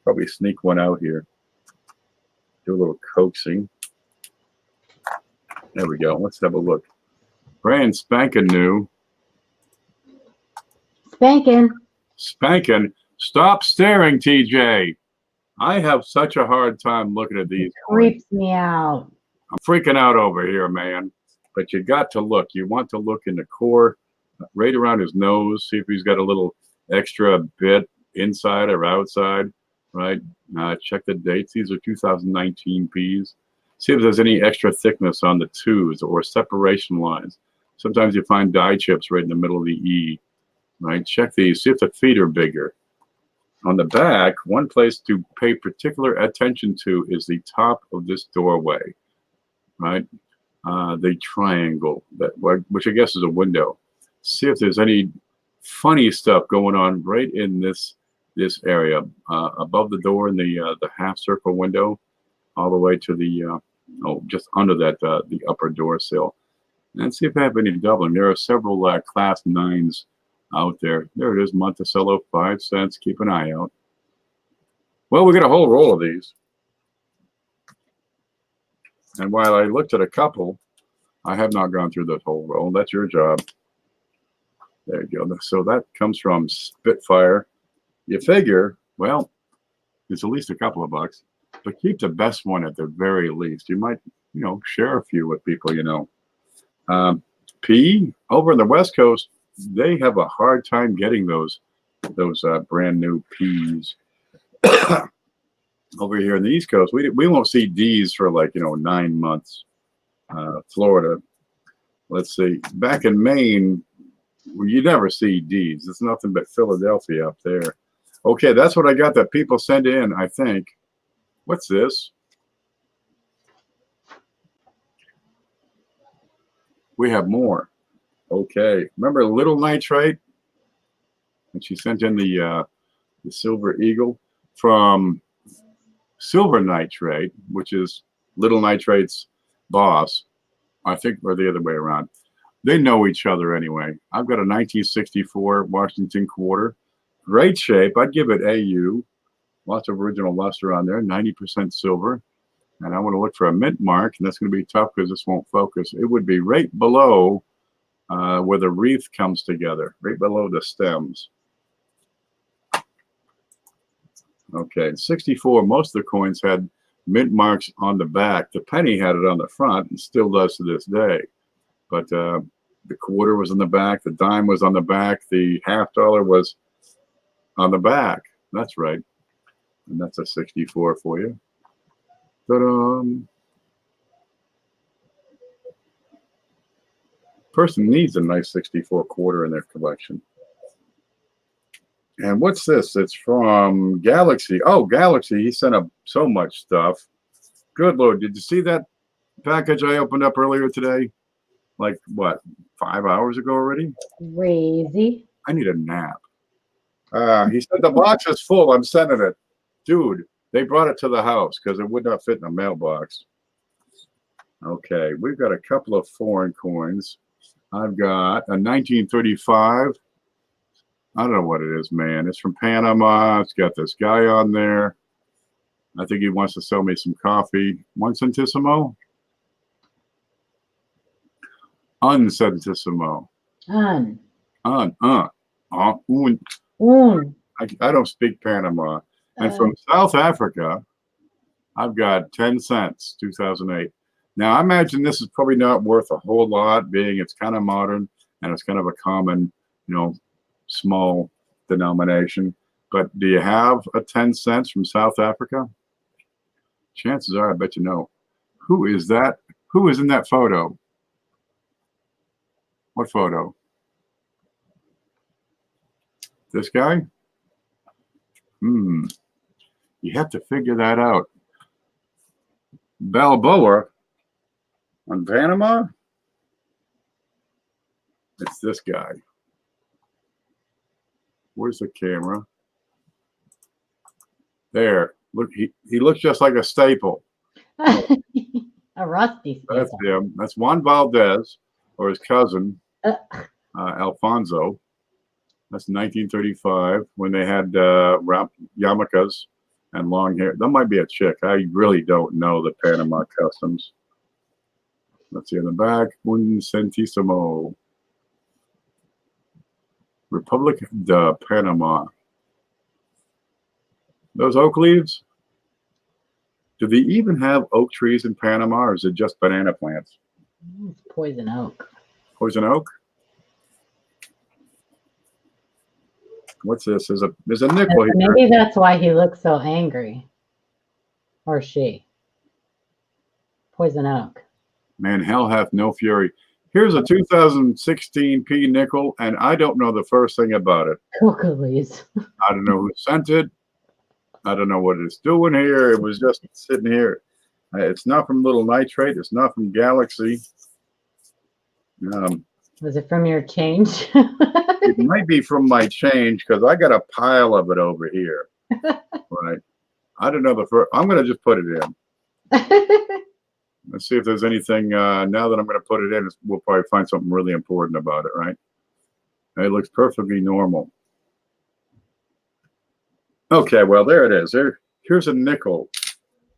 probably sneak one out here, do a little coaxing. There we go. Let's have a look. Brand spanking new. Spanking. Stop staring, TJ. I have such a hard time looking at these. It creeps me out. I'm freaking out over here, man. But you got to look. You want to look in the core, right around his nose, see if he's got a little extra bit inside or outside, right? Check the dates. These are 2019 Ps. See if there's any extra thickness on the twos or separation lines. Sometimes you find die chips right in the middle of the E, right? Check these. See if the feet are bigger. On the back, one place to pay particular attention to is the top of this doorway, right? The triangle, which I guess is a window. See if there's any funny stuff going on right in this area, above the door in the half circle window, all the way to the just under that the upper door sill, and see if I have any doubling. There are several class 9s out there. There it is, Monticello, 5 cents. Keep an eye out. Well, we got a whole roll of these. And while I looked at a couple, I have not gone through this whole roll. That's your job. There you go. So that comes from Spitfire. You figure, well, it's at least a couple of bucks, but keep the best one at the very least. You might, share a few with people, P, over in the West Coast, they have a hard time getting those brand new Ps. Over here in the East Coast, we won't see Ds for 9 months. Florida, let's see, back in Maine, you never see Ds. It's nothing but Philadelphia up there. Okay, that's what I got that people send in, I think. What's this? We have more. Okay. Remember Little Nitrate? And she sent in the Silver Eagle from Silver Nitrate, which is Little Nitrate's boss. I think, or the other way around. They know each other anyway. I've got a 1964 Washington quarter. Great shape. I'd give it AU. Lots of original luster on there, 90% silver. And I want to look for a mint mark, and that's going to be tough because this won't focus. It would be right below where the wreath comes together, right below the stems. Okay, in 64, most of the coins had mint marks on the back. The penny had it on the front and still does to this day. But the quarter was on the back, the dime was on the back, the $50 was on the back. That's right. And that's a 64 for you. Ta-da! Person needs a nice 64 quarter in their collection. And what's this? It's from Galaxy. Oh, Galaxy. He sent up so much stuff. Good Lord. Did you see that package I opened up earlier today? Like, what, 5 hours ago already? Crazy. I need a nap. He said, the box is full. I'm sending it. Dude, they brought it to the house because it would not fit in a mailbox. Okay, we've got a couple of foreign coins. I've got a 1935. I don't know what it is, man. It's from Panama. It's got this guy on there. I think he wants to sell me some coffee. One centissimo? Uncentissimo. Un. Un. Un. I don't speak Panama. And from South Africa, I've got 10 cents, 2008. Now, I imagine this is probably not worth a whole lot, being it's kind of modern and it's kind of a common, small denomination. But do you have a 10 cents from South Africa? Chances are, I bet you know. Who is that? Who is in that photo? What photo? This guy? You have to figure that out. Balboa on Panama? It's this guy. Where's the camera? There. Look, he looks just like a staple. A rusty staple. That's him. That's Juan Valdez, or his cousin, Alfonso. That's 1935 when they had yarmulkes and long hair. That might be a chick. I really don't know the Panama customs. Let's see on the back. Un centésimo. Republic de Panama. Those oak leaves? Do they even have oak trees in Panama, or is it just banana plants? It's poison oak. Poison oak? What's this? There's a nickel here. Maybe that's why he looks so angry. Or she. Poison oak. Man, hell hath no fury. Here's a 2016 P nickel, and I don't know the first thing about it. Cookies. I don't know who sent it. I don't know what it's doing here. It was just sitting here. It's not from Little Nitrate. It's not from Galaxy. Was it from your change? It might be from my change because I got a pile of it over here. Right. I don't know the first. I'm going to just put it in. Let's see if there's anything. Now that I'm going to put it in, we'll probably find something really important about it, right? It looks perfectly normal. Okay, well, there it is. Here's a nickel.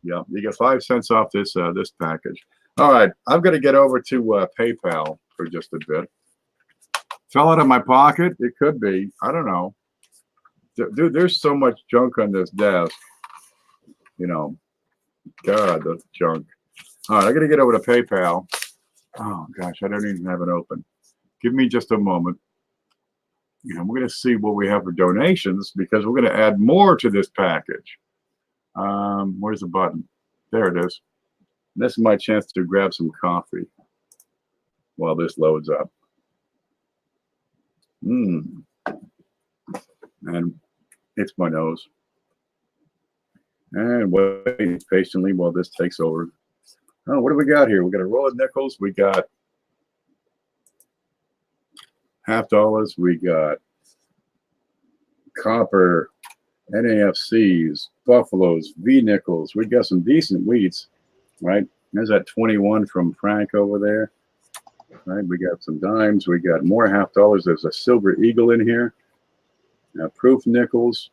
Yeah, you get 5 cents off this this package. All right, I've got to get over to PayPal for just a bit. Fell out of my pocket? It could be. I don't know. Dude, there's so much junk on this desk. God, that's junk. All right, I got to get over to PayPal. Oh, gosh, I don't even have it open. Give me just a moment. We're going to see what we have for donations because we're going to add more to this package. Where's the button? There it is. This is my chance to grab some coffee while this loads up. And it's my nose. And wait patiently while this takes over. Oh, what do we got here? We got a roll of nickels. We got $50. We got copper, NAFCs, buffaloes, V-nickels. We got some decent wheats, right? There's that 21 from Frank over there. Right, we got some dimes. We got more $50. There's a silver eagle in here. Proof nickels.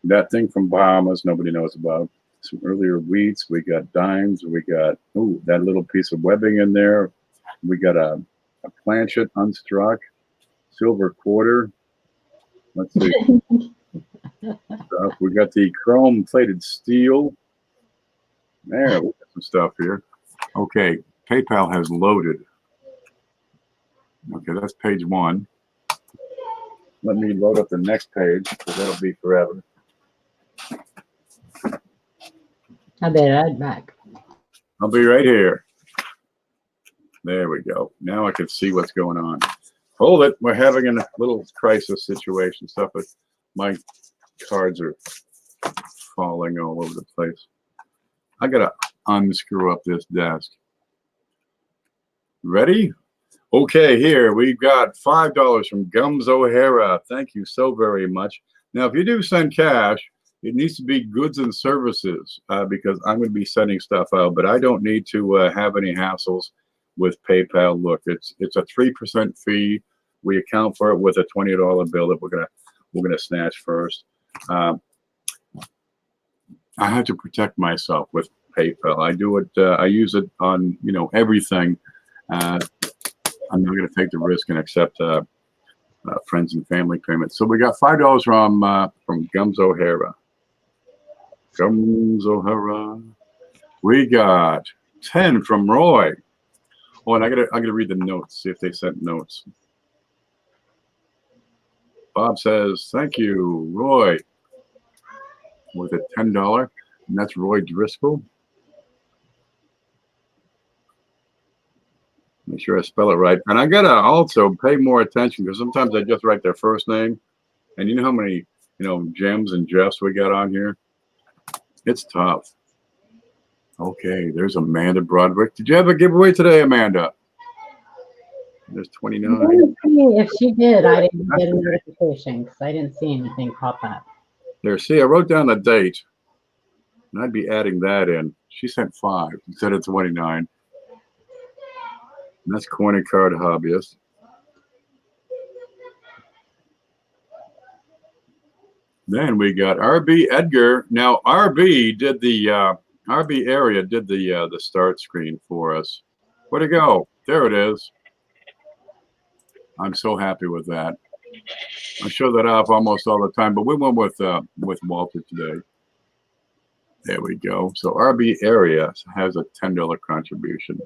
That thing from Bahamas nobody knows about. Some earlier wheats. We got dimes. We got that little piece of webbing in there. We got a planchet unstruck. Silver quarter. Let's see. We got the chrome plated steel. There, we got some stuff here. Okay. PayPal has loaded. Okay, that's page 1. Let me load up the next page because that'll be forever. I'll be right back. I'll be right here. There we go. Now I can see what's going on. Hold it. We're having a little crisis situation. Stuff with my cards are falling all over the place. I gotta unscrew up this desk. Ready? Okay, here we've got $5 from Gums O'Hara. Thank you so very much. Now, if you do send cash, it needs to be goods and services because I'm going to be sending stuff out, but I don't need to have any hassles with PayPal. Look, it's a 3% fee. We account for it with a $20 bill that we're gonna snatch first. I have to protect myself with PayPal. I do it. I use it on everything. I'm not going to take the risk and accept friends and family payments. So we got $5 from Gums O'Hara. Gums O'Hara. We got 10 from Roy. Oh, and I gotta read the notes. See if they sent notes. Bob says, "Thank you, Roy." With a $10, and that's Roy Driscoll. Make sure I spell it right. And I gotta also pay more attention because sometimes I just write their first name. And you know how many, Jems and Jeffs we got on here? It's tough. Okay, there's Amanda Broderick. Did you have a giveaway today, Amanda? There's 29. If she did, I didn't get a notification because I didn't see anything pop up. There, see, I wrote down the date. And I'd be adding that in. She sent 5 instead of 29. And that's Corny Card Hobbyist. Then we got RB Edgar. Now RB did the RB area did the start screen for us. Where'd it go? There it is. I'm so happy with that. I show that off almost all the time, but we went with Walter today. There we go. So RB area has a $10 contribution.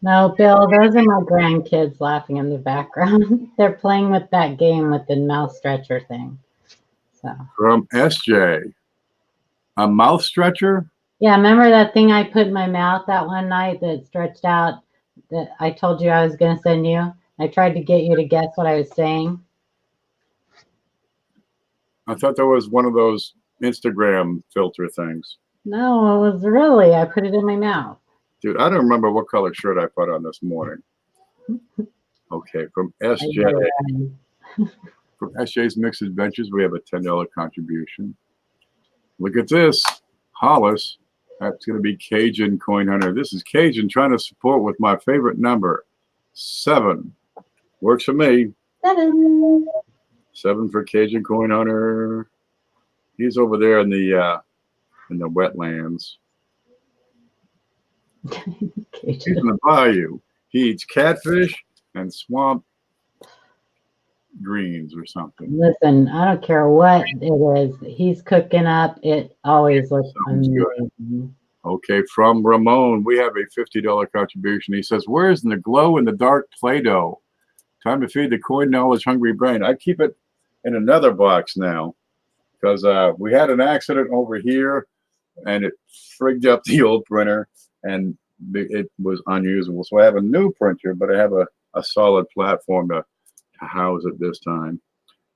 No, Bill, those are my grandkids laughing in the background. They're playing with that game with the mouth stretcher thing. So From SJ, a mouth stretcher? Yeah, remember that thing I put in my mouth that one night that stretched out that I told you I was going to send you? I tried to get you to guess what I was saying. I thought that was one of those Instagram filter things. No, it was really, I put it in my mouth. Dude, I don't remember what color shirt I put on this morning. Okay, from SJ. From SJ's Mixed Adventures, we have a $10 contribution. Look at this. Hollis. That's going to be Cajun Coin Hunter. This is Cajun trying to support with my favorite number, 7. Works for me. 7. 7 for Cajun Coin Hunter. He's over there in the wetlands. He's in the bayou. He eats catfish and swamp greens or something. Listen, I don't care what it is. He's cooking up. It always looks amazing. Good. Okay, from Ramon, we have a $50 contribution. He says, "Where's the glow in the dark Play-Doh? Time to feed the coin knowledge hungry brain." I keep it in another box now because we had an accident over here and it frigged up the old printer and it was unusable. So I have a new printer, but I have a solid platform to house it this time.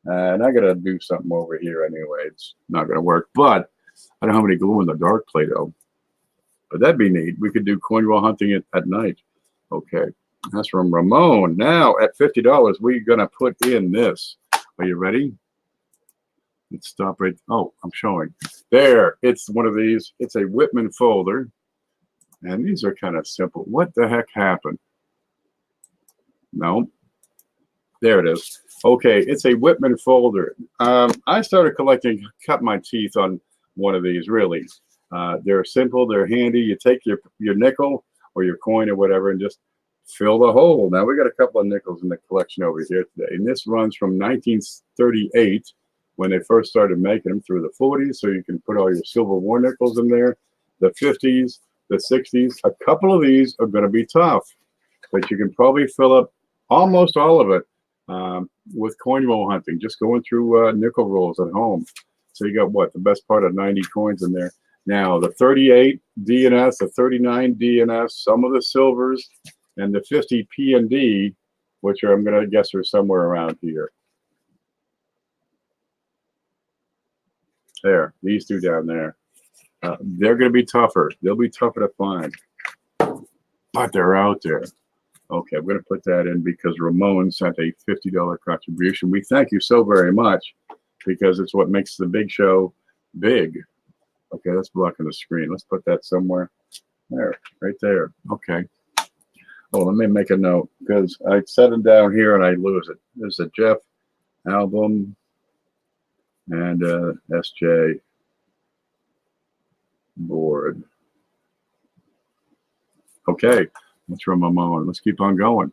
And I got to do something over here anyway. It's not going to work, but I don't have any glue in the dark Play-Doh. But that'd be neat. We could do coin roll hunting at night. Okay. That's from Ramon. Now at $50, we're gonna put in this. Are you ready? Let's stop right. Oh, I'm showing. There. It's one of these. It's a Whitman folder, and these are kind of simple. What the heck happened? No. There it is. Okay, it's a Whitman folder. I started collecting, cut my teeth on one of these, really. They're simple, they're handy. You take your nickel or your coin or whatever and just fill the hole. Now, we got a couple of nickels in the collection over here today. And this runs from 1938, when they first started making them, through the 40s. So you can put all your Civil War nickels in there. The 50s, the 60s. A couple of these are going to be tough, but you can probably fill up almost all of it with coin roll hunting, just going through nickel rolls at home. So you got what, the best part of 90 coins in there. Now the 38 DNS, the 39 DNS, some of the silvers, and the 50 P and D, which are, I'm going to guess, are somewhere around here. There, these two down there. They're going to be tougher. They'll be tougher to find, but they're out there. Okay, I'm going to put that in because Ramon sent a $50 contribution. We thank you so very much, because it's what makes the big show big. Okay, that's blocking the screen. Let's put that somewhere. There, right there. Okay. Oh, let me make a note, because I set them down here and I lose it. There's a Jeff album and SJ board. Okay. That's from Ramon. Let's keep on going.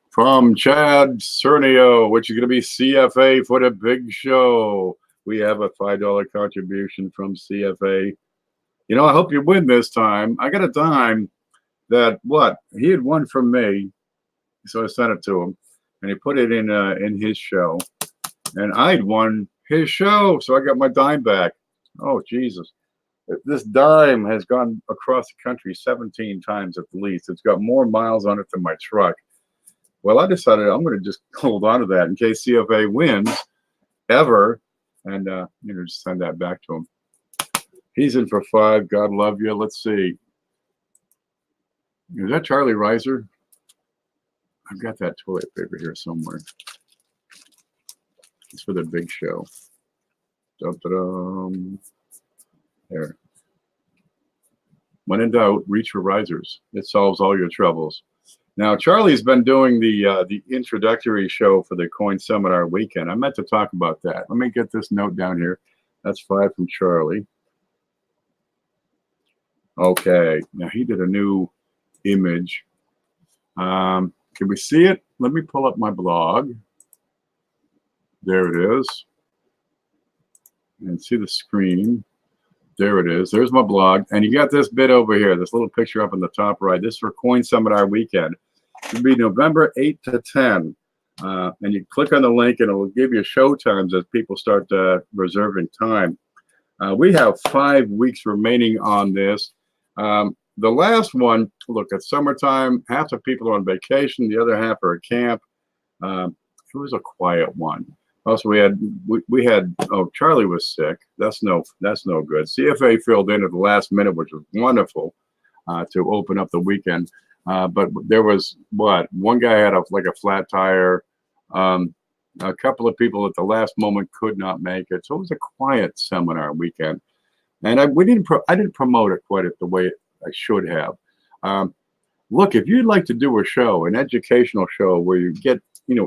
From Chad Cernio, which is going to be CFA for the big show. We have a $5 contribution from CFA. You know, I hope you win this time. I got a dime that, what, he had won from me, so I sent it to him, and he put it in his show, and I'd won his show, so I got my dime back. Oh, Jesus. This dime has gone across the country 17 times at least. It's got more miles on it than my truck. Well, I decided I'm going to just hold on to that in case CFA wins ever, and just send that back to him. He's in for 5. God love you. Let's see. Is that Charlie Reiser? I've got that toilet paper here somewhere. It's for the big show. Dum-da-dum. There. When in doubt, reach for risers. It solves all your troubles. Now, Charlie's been doing the introductory show for the Coin Seminar weekend. I meant to talk about that. Let me get this note down here. That's 5 from Charlie. Okay. Now, he did a new image. Can we see it? Let me pull up my blog. There it is. And see the screen. There it is. There's my blog. And you got this bit over here, this little picture up in the top right. This is for Coin Seminar weekend. It'll be November 8 to 10. And you click on the link and it will give you show times as people start reserving time. We have 5 weeks remaining on this. The last one, look, it's summertime. Half the people are on vacation. The other half are at camp. It was a quiet one. Also, we had oh, Charlie was sick. That's no good. CFA filled in at the last minute, which was wonderful to open up the weekend. But there was one guy had like a flat tire. A couple of people at the last moment could not make it. So it was a quiet seminar weekend, and I didn't promote it quite the way I should have. Look, if you'd like to do a show, an educational show where you get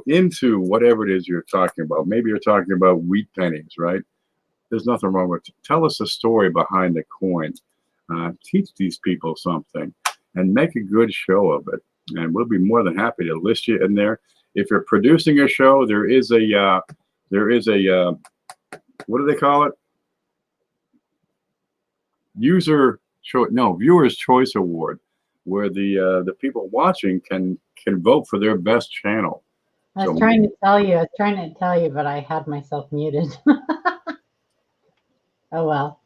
into whatever it is you're talking about. Maybe you're talking about wheat pennies, right? There's nothing wrong with it. Tell us a story behind the coin. Teach these people something and make a good show of it. And we'll be more than happy to list you in there. If you're producing a show, there is a what do they call it? Viewers Choice Award, where the people watching can vote for their best channel. I was trying to tell you, but I had myself muted. Oh well.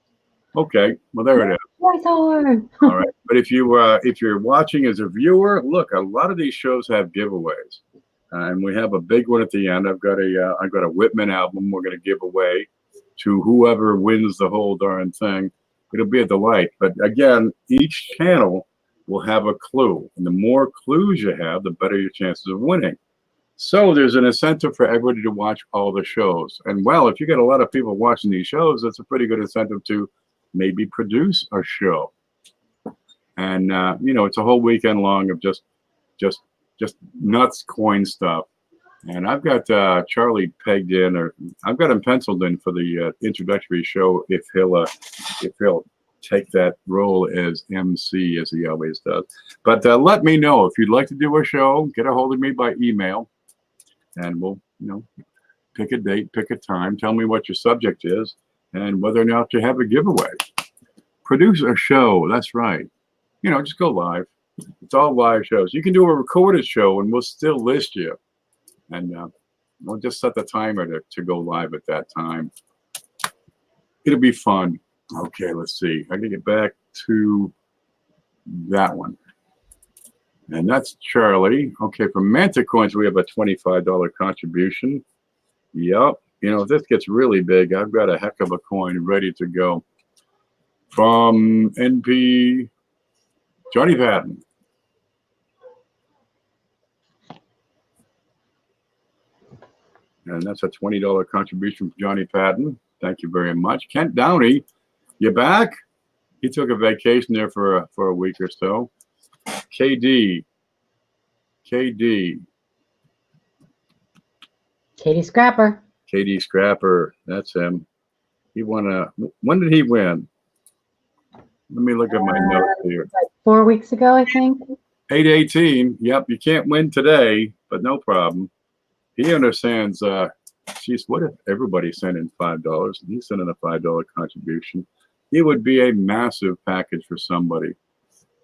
Okay, well there it is. All right, but if you're watching as a viewer, look, a lot of these shows have giveaways, and we have a big one at the end. I've got a Whitman album we're going to give away to whoever wins the whole darn thing. It'll be a delight. But again, each channel will have a clue. And the more clues you have, the better your chances of winning. So there's an incentive for everybody to watch all the shows. And well, if you get a lot of people watching these shows, that's a pretty good incentive to maybe produce a show. And you know, it's a whole weekend long of just nuts coin stuff. And I've got Charlie pegged in, or I've got him penciled in for the introductory show if he'll take that role as MC, as he always does. But let me know if you'd like to do a show. Get a hold of me by email, and we'll, you know, pick a date, pick a time. Tell me what your subject is, and whether or not you have a giveaway. Produce a show. That's right. You know, just go live. It's all live shows. You can do a recorded show, and we'll still list you. And we'll just set the timer to go live at that time. It'll be fun. Okay, let's see. I can get back to that one. And that's Charlie. Okay, for Manta Coins, we have a $25 contribution. Yep. You know, if this gets really big, I've got a heck of a coin ready to go. From NP, Johnny Patton. And that's a $20 contribution from Johnny Patton. Thank you very much. Kent Downey, you back? He took a vacation there for a week or so. KD. Katie Scrapper. KD Scrapper. That's him. He won when did he win? Let me look at my notes here. Like 4 weeks ago, I think. 8/18. Yep, you can't win today, but no problem. He understands. Geez, what if everybody sent in $5 and he sent in a $5 contribution? It would be a massive package for somebody.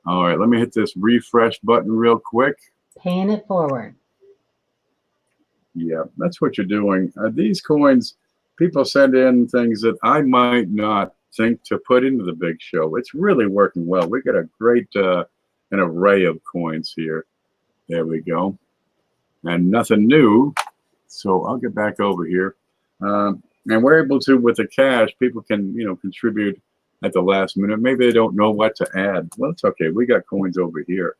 All right, let me hit this refresh button real quick. Paying it forward. Yeah, that's what you're doing. These coins, people send in things that I might not think to put into the big show. It's really working well. We got a great an array of coins here. There we go. And nothing new. So I'll get back over here. And we're able to, with the cash, people can, you know, contribute at the last minute. Maybe they don't know what to add. Well, it's okay. We got coins over here.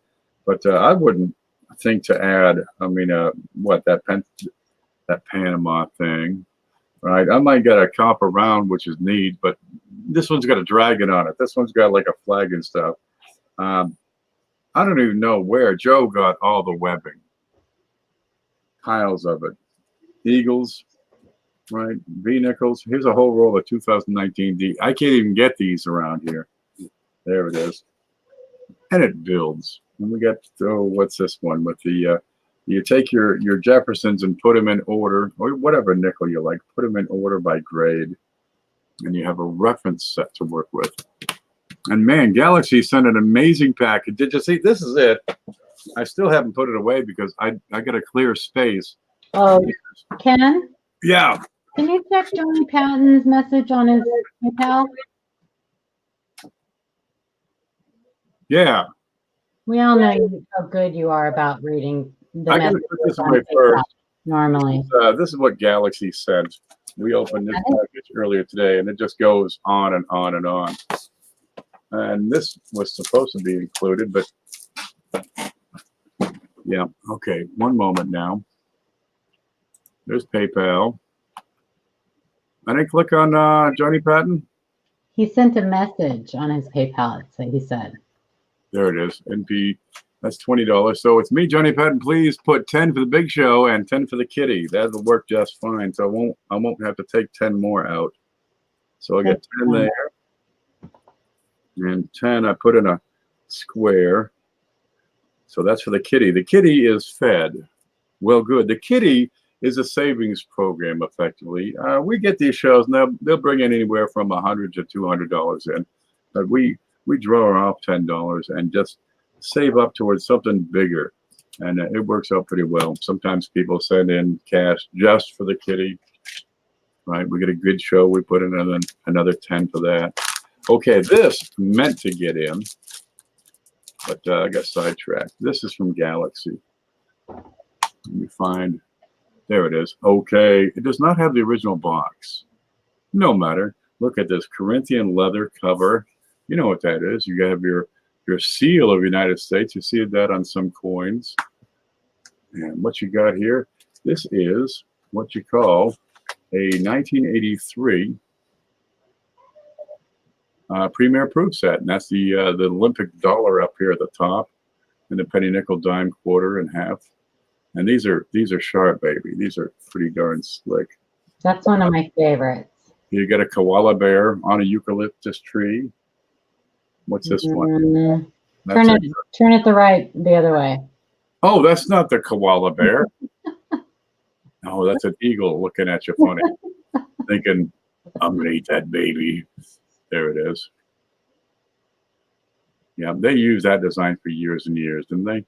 But I wouldn't think to add, I mean, what, that Panama thing, right? I might get a copper round, which is neat, but this one's got a dragon on it. This one's got like a flag and stuff. I don't even know where Joe got all the webbing. Piles of it. Eagles, right? V-nickels. Here's a whole roll of 2019 D. I can't even get these around here. There it is. And it builds. And we got, oh, what's this one with the, you take your Jeffersons and put them in order, or whatever nickel you like, put them in order by grade, and you have a reference set to work with. And man, Galaxy sent an amazing package. Did you see? This is it. I still haven't put it away because I got a clear space. Oh, Ken? Yeah. Can you check Johnny Patton's message on his PayPal? Yeah. We all know how good you are about reading the I gotta messages put this on away PayPal first. normally. This is what Galaxy sent. We opened this package earlier today, and it just goes on and on and on. And this was supposed to be included, but yeah. Okay, one moment now. There's PayPal. I didn't click on Johnny Patton. He sent a message on his PayPal, so he said. There it is. NP. That's $20. So it's me, Johnny Patton. Please put 10 for the big show and 10 for the kitty. That'll work just fine. So I won't have to take 10 more out. So I got 10 there. And 10 I put in a square. So that's for the kitty. The kitty is fed. Well, good. The kitty is a savings program, effectively. We get these shows, and they'll bring in anywhere from $100 to $200 in. But we draw off $10 and just save up towards something bigger. And it works out pretty well. Sometimes people send in cash just for the kitty, right? We get a good show, we put in another 10 for that. Okay, this meant to get in, but I got sidetracked. This is from Galaxy. Let me find, there it is. Okay, it does not have the original box. No matter. Look at this Corinthian leather cover. You know what that is. You have your your seal of the United States. You see that on some coins. And what you got here, this is what you call a 1983 Premier Proof set. And that's the Olympic dollar up here at the top, and the penny, nickel, dime, quarter, and half. And these are sharp, baby. These are pretty darn slick. That's one of my favorites. You got a koala bear on a eucalyptus tree. What's this one? Turn it the other way. Oh, that's not the koala bear. No, that's an eagle looking at you funny, thinking, I'm gonna eat that baby. There it is. Yeah, they used that design for years and years, didn't they?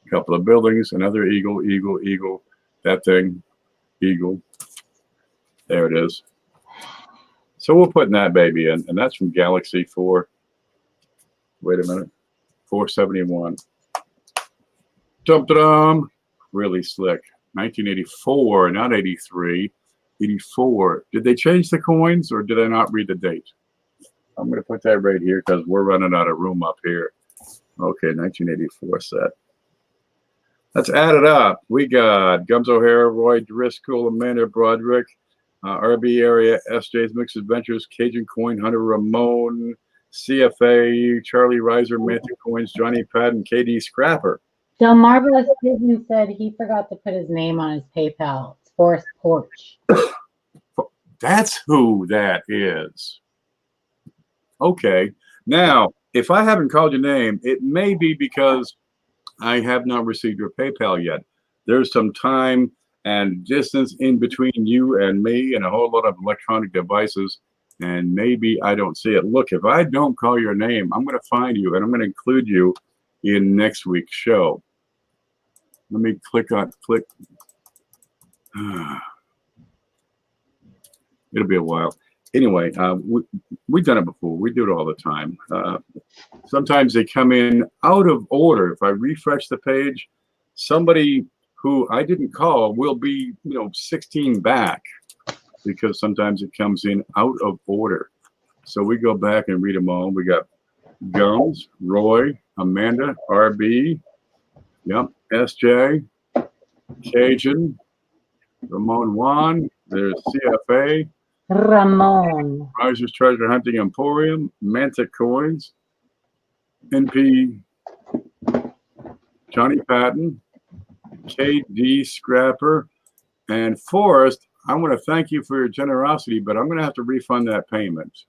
A couple of buildings, another eagle, eagle, eagle. That thing, eagle. There it is. So we're putting that baby in, and that's from Galaxy 4. Wait a minute. 471. Dum-dum. Really slick. 1984, not 83. 84. Did they change the coins, or did I not read the date? I'm going to put that right here because we're running out of room up here. Okay, 1984 set. Let's add it up. We got Gums O'Hara, Roy Driscoll, Amanda Broderick, RB Area, SJ's Mixed Adventures, Cajun Coin Hunter, Ramon, CFA, Charlie Reiser, Mantic Coins, Johnny Patton, KD Scrapper. Del Marvelous Pigeon said he forgot to put his name on his PayPal. It's Forest Porch. That's who that is. Okay. Now, if I haven't called your name, it may be because I have not received your PayPal yet. There's some time and distance in between you and me and a whole lot of electronic devices, and maybe I don't see it. Look, if I don't call your name, I'm going to find you, and I'm going to include you in next week's show. Let me click. It'll be a while. Anyway, we've done it before. We do it all the time. Sometimes they come in out of order. If I refresh the page, somebody who I didn't call will be, 16 back, because sometimes it comes in out of order. So we go back and read them all. We got Gums, Roy, Amanda, RB, yep, SJ, Cajun, Ramon Juan, there's CFA, Ramon, Riser's Treasure Hunting Emporium, Mantic Coins, NP, Johnny Patton, KD Scrapper, and Forrest. I want to thank you for your generosity, but I'm going to have to refund that payment.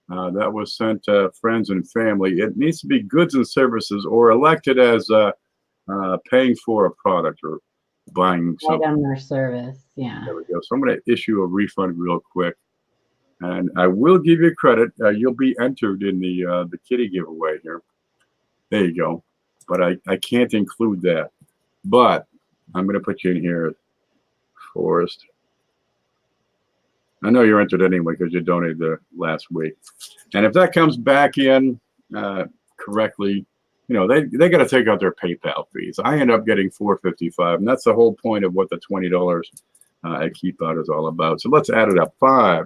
That was sent to friends and family. It needs to be goods and services, or elected as paying for a product or buying something. Item or service, yeah. There we go. So I'm going to issue a refund real quick, and I will give you credit. You'll be entered in the kitty giveaway here. There you go. But I can't include that. But I'm going to put you in here, Forrest. I know you're entered anyway because you donated the last week. And if that comes back in correctly, they got to take out their PayPal fees. I end up getting $4.55, and that's the whole point of what the $20 I keep out is all about. So let's add it up. 5,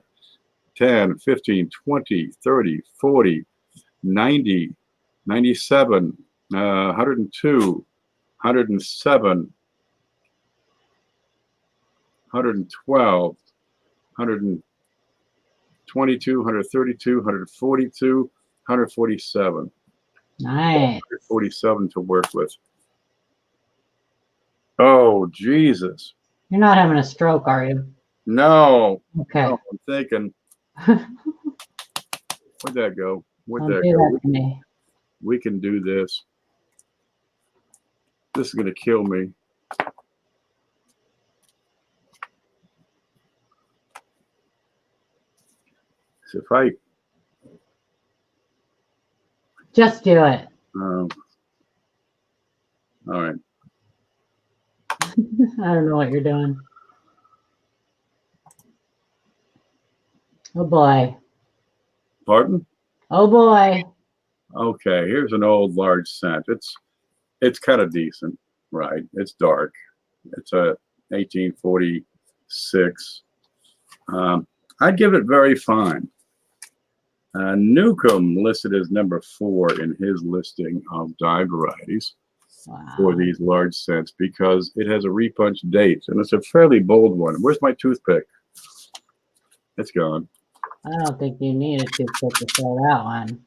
10, 15, 20, 30, 40, 90, 97, 102, 107, 112, 122, 132, 142, 147. Nice. 147 to work with. Oh, Jesus. You're not having a stroke, are you? No. Okay. No, I'm thinking. Where'd that go? Don't do that to me. We can do this. This is going to kill me. So if I just do it. all right. I don't know what you're doing. Oh boy. Pardon? Oh boy. Okay, here's an old large cent. It's kind of decent, right? It's dark. It's a 1846. I'd give it very fine. Newcomb listed as number 4 in his listing of die varieties for Wow. these large sets because it has a repunch date, and it's a fairly bold one. Where's my toothpick? It's gone. I don't think you need a toothpick to show that one.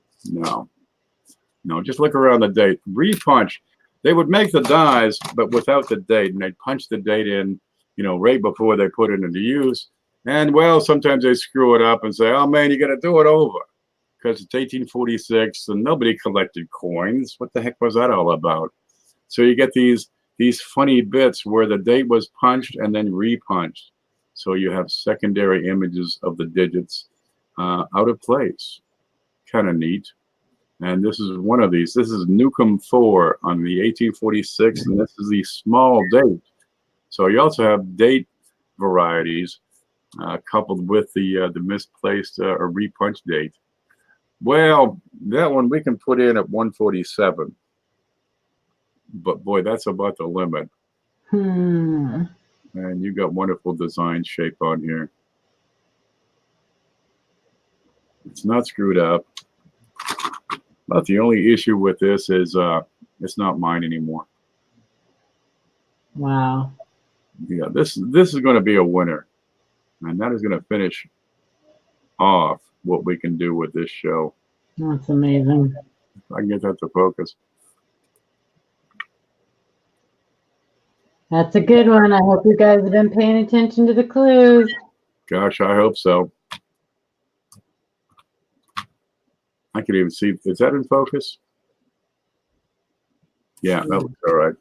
No, just look around the date. Repunch, they would make the dies, but without the date, and they'd punch the date in, right before they put it into use. And, well, sometimes they screw it up and say, oh, man, you got to do it over because it's 1846 and nobody collected coins. What the heck was that all about? So you get these funny bits where the date was punched and then repunched. So you have secondary images of the digits out of place. Kind of neat. And this is one of these. This is Newcomb 4 on the 1846, and this is the small date. So you also have date varieties coupled with the misplaced or repunch date. Well, that one we can put in at 147. But boy, that's about the limit. And you got wonderful design shape on here. It's not screwed up. But the only issue with this is it's not mine anymore. Wow. Yeah, this is going to be a winner. And that is going to finish off what we can do with this show. That's amazing. If I can get that to focus. That's a good one. I hope you guys have been paying attention to the clues. Gosh, I hope so. I can even see, is that in focus? Yeah, that looks all right.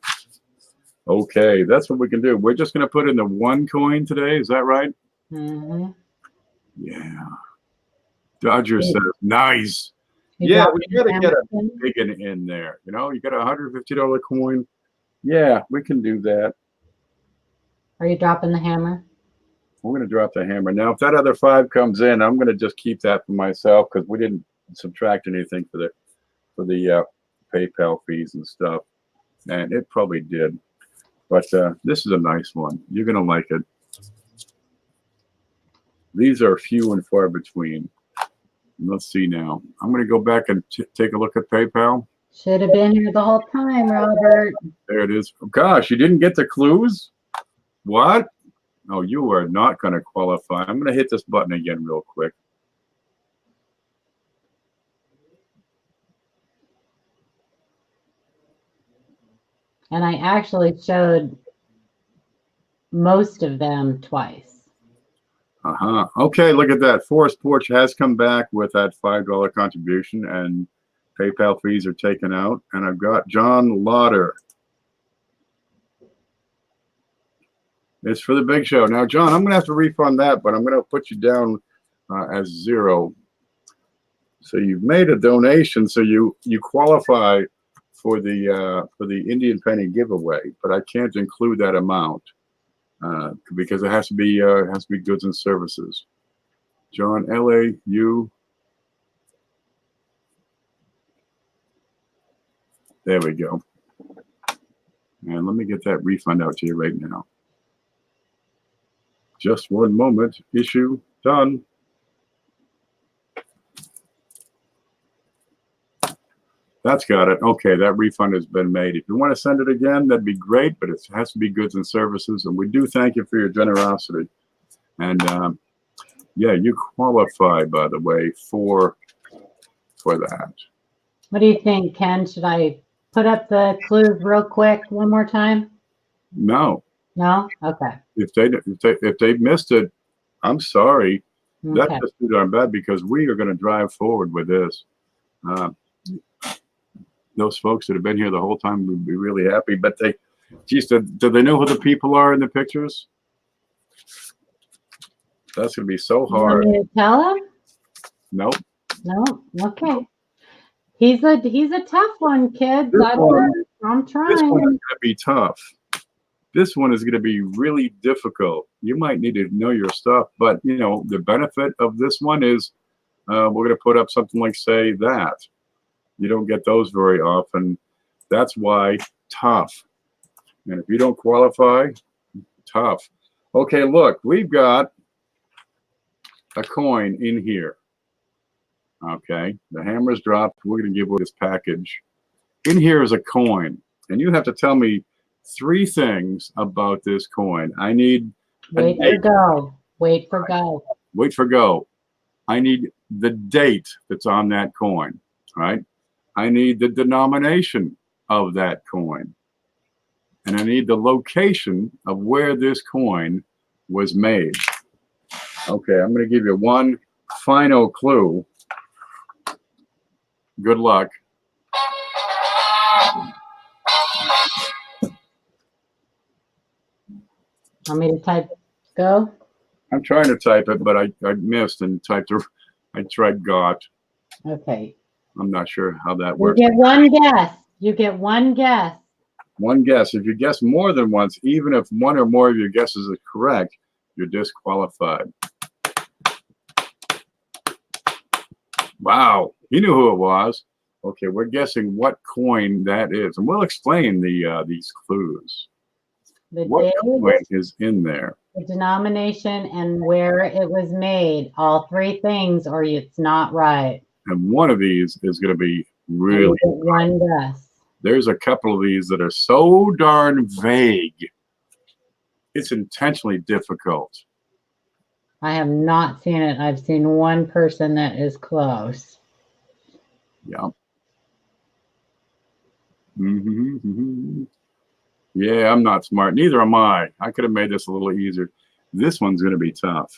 Okay, that's what we can do. We're just going to put in the 1 coin today. Is that right? Mm-hmm. Yeah. Dodger says, nice. You Yeah, got we got to get a Amazon? big one in there. You got a $150 coin. Yeah, we can do that. Are you dropping the hammer? We're going to drop the hammer. Now, if that other 5 comes in, I'm going to just keep that for myself because we didn't subtract anything for the PayPal fees and stuff. And it probably did. But this is a nice one. You're going to like it. These are few and far between. Let's see now. I'm going to go back and take a look at PayPal. Should have been here the whole time, Robert. There it is. Gosh, you didn't get the clues? What? Oh, you are not going to qualify. I'm going to hit this button again real quick. And I actually showed most of them twice. Okay, look at that. Forest Porch has come back with that $5 contribution, and PayPal fees are taken out. And I've got John Lauder. It's for the big show. Now, John, I'm going to have to refund that, but I'm going to put you down as 0. So you've made a donation, so you qualify for the Indian Penny giveaway, but I can't include that amount because it has to be goods and services. John, LAU. There we go. And let me get that refund out to you right now. Just one moment. Issue done. That's got it. Okay, that refund has been made. If you want to send it again, that'd be great, but it has to be goods and services. And we do thank you for your generosity. And yeah, you qualify, by the way, for that. What do you think, Ken? Should I put up the clues real quick one more time? No. No? Okay. If they missed it, I'm sorry. Okay. That's just too darn bad because we are going to drive forward with this. Those folks that have been here the whole time would be really happy. But geez, do they know who the people are in the pictures? That's going to be so hard. You want me to tell him? Nope. No? Okay. He's a tough one, kids. I'm trying. This one is going to be tough. This one is going to be really difficult. You might need to know your stuff, but the benefit of this one is we're going to put up something like, say, that. You don't get those very often. That's why tough. And if you don't qualify, tough. Okay, look, we've got a coin in here. Okay, the hammer's dropped. We're going to give away this package. In here is a coin, and you have to tell me 3 things about this coin. I need Wait for go. Wait for go. Wait for go. I need the date that's on that coin, right? I need the denomination of that coin. And I need the location of where this coin was made. Okay, I'm going to give you one final clue. Good luck. Want me to type go? I'm trying to type it, but I missed and typed. I tried got. Okay. I'm not sure how that You works. get one guess. You get one guess. One guess. If you guess more than once, even if one or more of your guesses is correct, you're disqualified. Wow, he knew who it was. Okay, we're guessing what coin that is, and we'll explain these clues. What date, coin is in there? the denomination, and where it was made. All 3 things, or it's not right. And one of these is going to be really. You get one guess. There's a couple of these that are so darn vague. It's intentionally difficult. I have not seen it. I've seen one person that is close. Yeah. Mm-hmm. Yeah, I'm not smart. Neither am I. I could have made this a little easier. This one's going to be tough.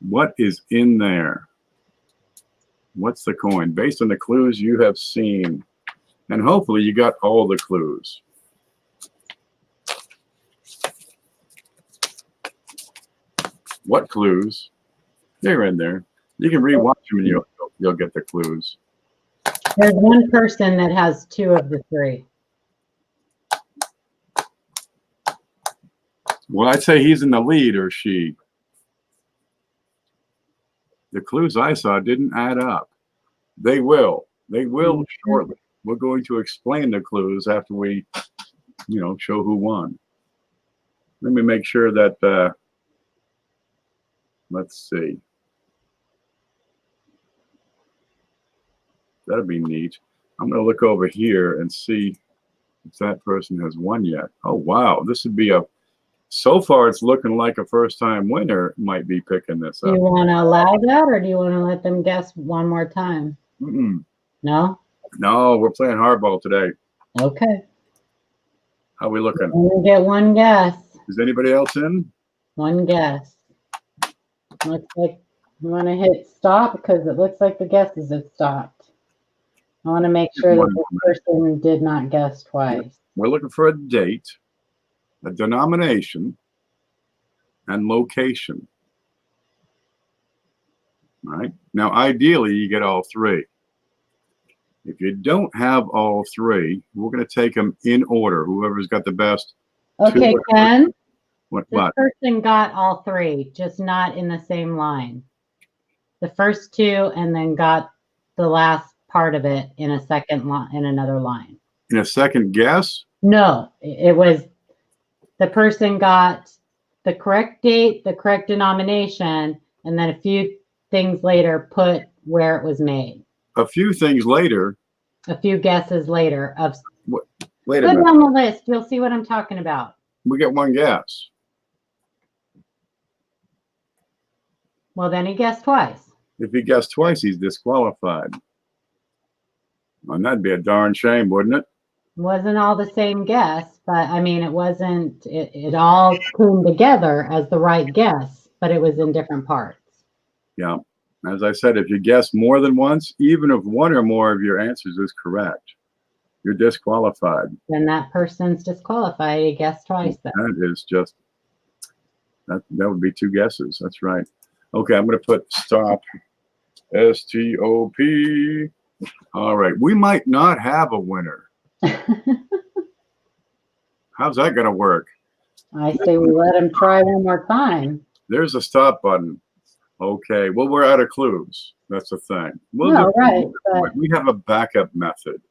What is in there? What's the coin? Based on the clues you have seen. And hopefully you got all the clues. What clues? They're in there. You can rewatch them and you'll get the clues. There's one person that has 2 of the 3. Well, I'd say he's in the lead, or she. The clues I saw didn't add up. They will. They will shortly. We're going to explain the clues after we, show who won. Let me make sure that, let's see. That'd be neat. I'm going to look over here and see if that person has won yet. Oh, wow. This would be so far it's looking like a first-time winner might be picking this up. Do you want to allow that, or do you want to let them guess one more time? No? No, we're playing hardball today. Okay. How are we looking? Only get one guess. Is anybody else in? One guess. Looks like you want to hit stop because it looks like the guesses have stopped. I want to make sure that this person did not guess twice. We're looking for a date, a denomination, and location. All right. Now, ideally, you get all 3. If you don't have all 3, we're going to take them in order. Whoever's got the best. Okay, Ken. What? Person got all 3, just not in the same line. The first 2, and then got the last part of it in a second line, in another line. In a second guess? No, it was the person got the correct date, the correct denomination, and then a few things later put where it was made. A few things later. A few guesses later of. Wait a minute. Put it on the list. You'll see what I'm talking about. We get one guess. Well, then he guessed twice. If he guessed twice, he's disqualified. And that'd be a darn shame, wouldn't it? Wasn't all the same guess, but I mean, it wasn't, it all came together as the right guess, but it was in different parts. Yeah. As I said, if you guess more than once, even if one or more of your answers is correct, you're disqualified. Then that person's disqualified. He guessed twice. Then. That is just, that would be 2 guesses. That's right. Okay, I'm going to put stop. S-T-O-P. All right. We might not have a winner. How's that going to work? I say we let him try one more time. There's a stop button. Okay. Well, we're out of clues. That's the thing. Right. But we have a backup method.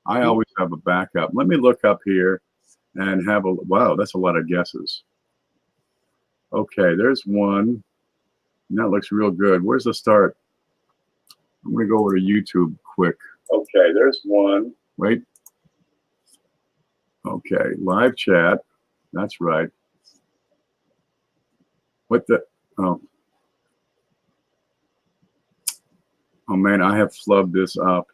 I always have a backup. Let me look up here and wow, that's a lot of guesses. Okay, there's one. And that looks real good. Where's the start? I'm going to go over to YouTube quick. Okay, there's one. Wait. Okay, live chat. That's right. What the? Oh. Oh, man, I have flubbed this up.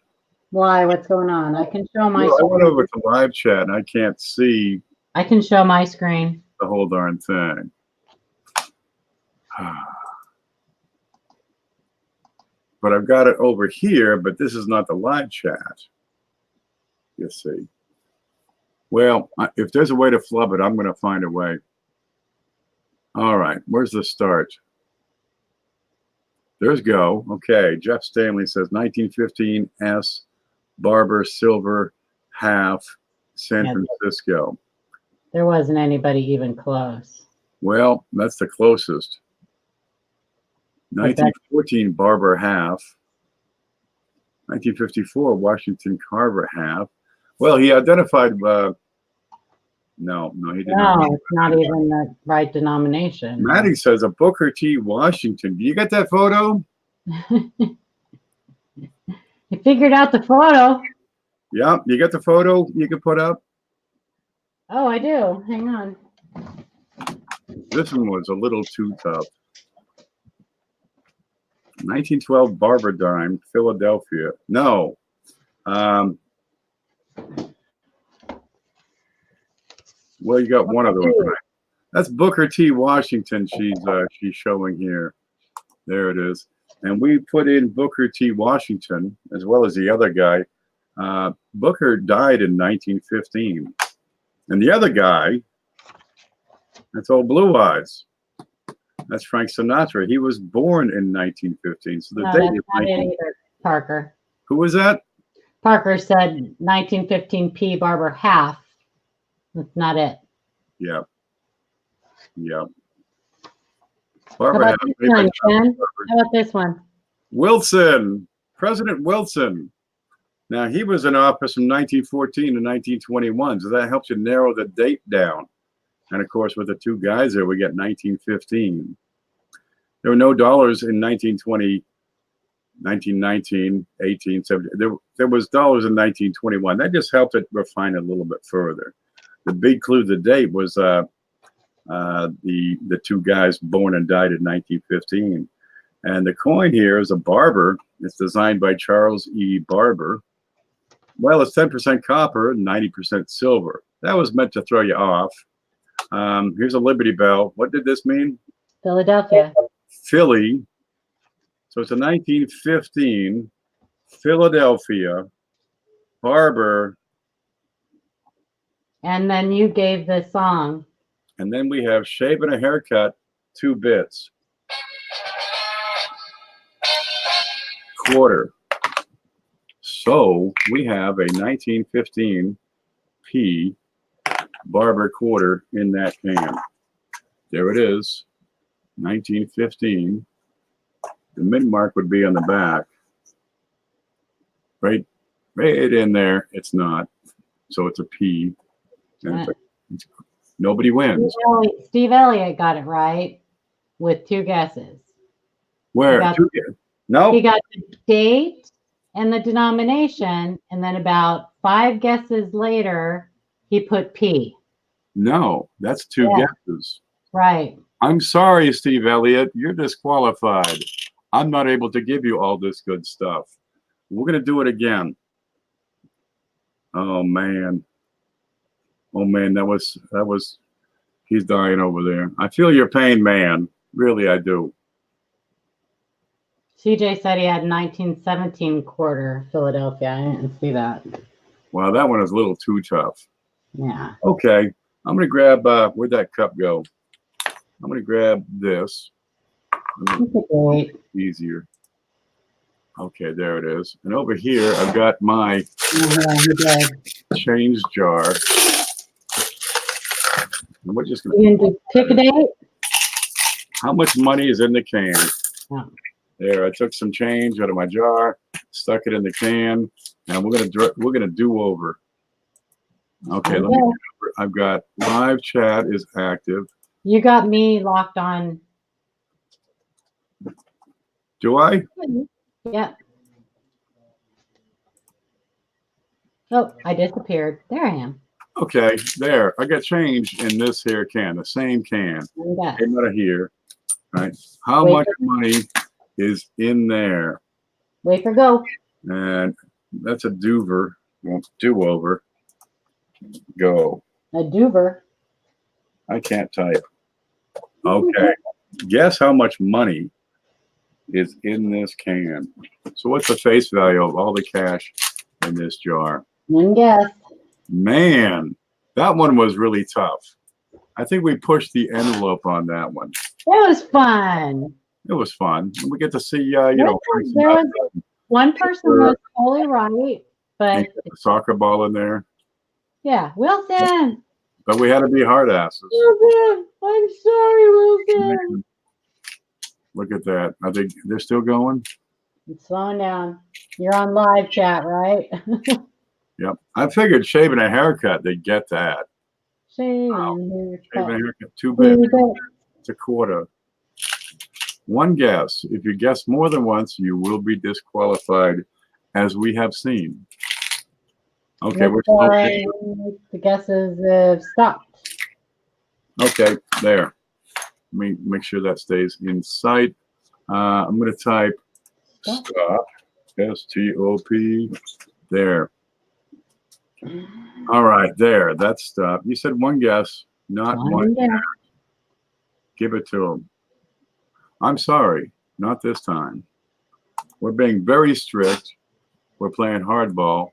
Why? What's going on? I can show my Well, I went screen. over to live chat, and I can't see I can show my screen. the whole darn thing. But I've got it over here, but this is not the live chat. You see. Well, if there's a way to flub it, I'm going to find a way. All right, where's the start? There's go. Okay, Jeff Stanley says 1915 S, Barber, silver, half, San Francisco. There wasn't anybody even close. Well, that's the closest. 1914 Barber half. 1954 Washington Carver half. Well, he identified. No, he didn't. No, it's not even the right denomination. Maddie says a Booker T. Washington. Do you get that photo? You figured out the photo. Yeah, you got the photo you can put up? Oh, I do. Hang on. This one was a little too tough. 1912 Barber dime, Philadelphia. No. Well, you got one of those right. That's Booker T. Washington. She's showing here. There it is. And we put in Booker T. Washington as well as the other guy. Booker died in 1915, and the other guy, that's old Blue Eyes. That's Frank Sinatra. He was born in 1915. So the No, date that's is not it either, Parker. Who was that? Parker said 1915 P. Barber half. That's not it. Yeah. Yeah. How Barbara about this one, Ken? How about this one? Wilson, President Wilson. Now, he was in office from 1914 to 1921, so that helps you narrow the date down. And, of course, with the two guys there, we get 1915. There were no dollars in 1920, 1919, 18, 17. There was dollars in 1921. That just helped it refine it a little bit further. The big clue to the date was the two guys born and died in 1915. And the coin here is a Barber. It's designed by Charles E. Barber. Well, it's 10% copper, 90% silver. That was meant to throw you off. Here's a Liberty Bell. What did this mean? Philadelphia. Philly. So it's a 1915 Philadelphia Barber. And then you gave the song. And then we have shave and a haircut, 2 bits. Quarter. So we have a 1915 P Barber quarter in that can. There it is, 1915. The mint mark would be on the back. Right in there, it's not. So it's a P. And nobody wins. Steve Elliott got it right with 2 guesses. Where? No. He got the date and the denomination, and then about 5 guesses later, he put P. No, that's 2 guesses. Right. I'm sorry, Steve Elliott. You're disqualified. I'm not able to give you all this good stuff. We're going to do it again. Oh, man. Oh, man, that was, he's dying over there. I feel your pain, man. Really, I do. CJ said he had 1917 quarter Philadelphia. I didn't see that. Well, that one is a little too tough. Yeah. Okay. I'm going to grab, where'd that cup go? I'm going to grab this. Easier. Okay, there it is. And over here, I've got my change jar. And we're just going to pick a date. How much money is in the can? Oh. There, I took some change out of my jar, stuck it in the can, and we're gonna do over. Okay, let me. I've got live chat is active. You got me locked on. Do I? Yeah. Oh, I disappeared. There I am. Okay, there. I got change in this here can, the same can. Yeah. Came out of here, right? How Wait much money is in there? Wait for go. And that's a do-over. Do-over. Go. A dover. I can't type. Okay. Guess how much money is in this can? So what's the face value of all the cash in this jar? One guess. Man, that one was really tough. I think we pushed the envelope on that one. It was fun. It was fun. We get to see, you know, There was one person was totally right, but the soccer ball in there. yeah, Wilson. But we had to be hard asses. Wilson, I'm sorry, Wilson. Look at that. I think they're still going. It's slowing down. You're on live chat, right? Yep. I figured shaving a haircut, they'd get that. Shaving Shaving a haircut. haircut, too big. It's a quarter. One guess. If you guess more than once, you will be disqualified, as we have seen. Okay, we're the guesses have stopped. okay, there. Let me make sure that stays in sight. I'm going to type stop. S-T-O-P. There. All right, there. That's stop. You said one guess, not one guess. Give it to him. I'm sorry, not this time. We're being very strict. We're playing hardball.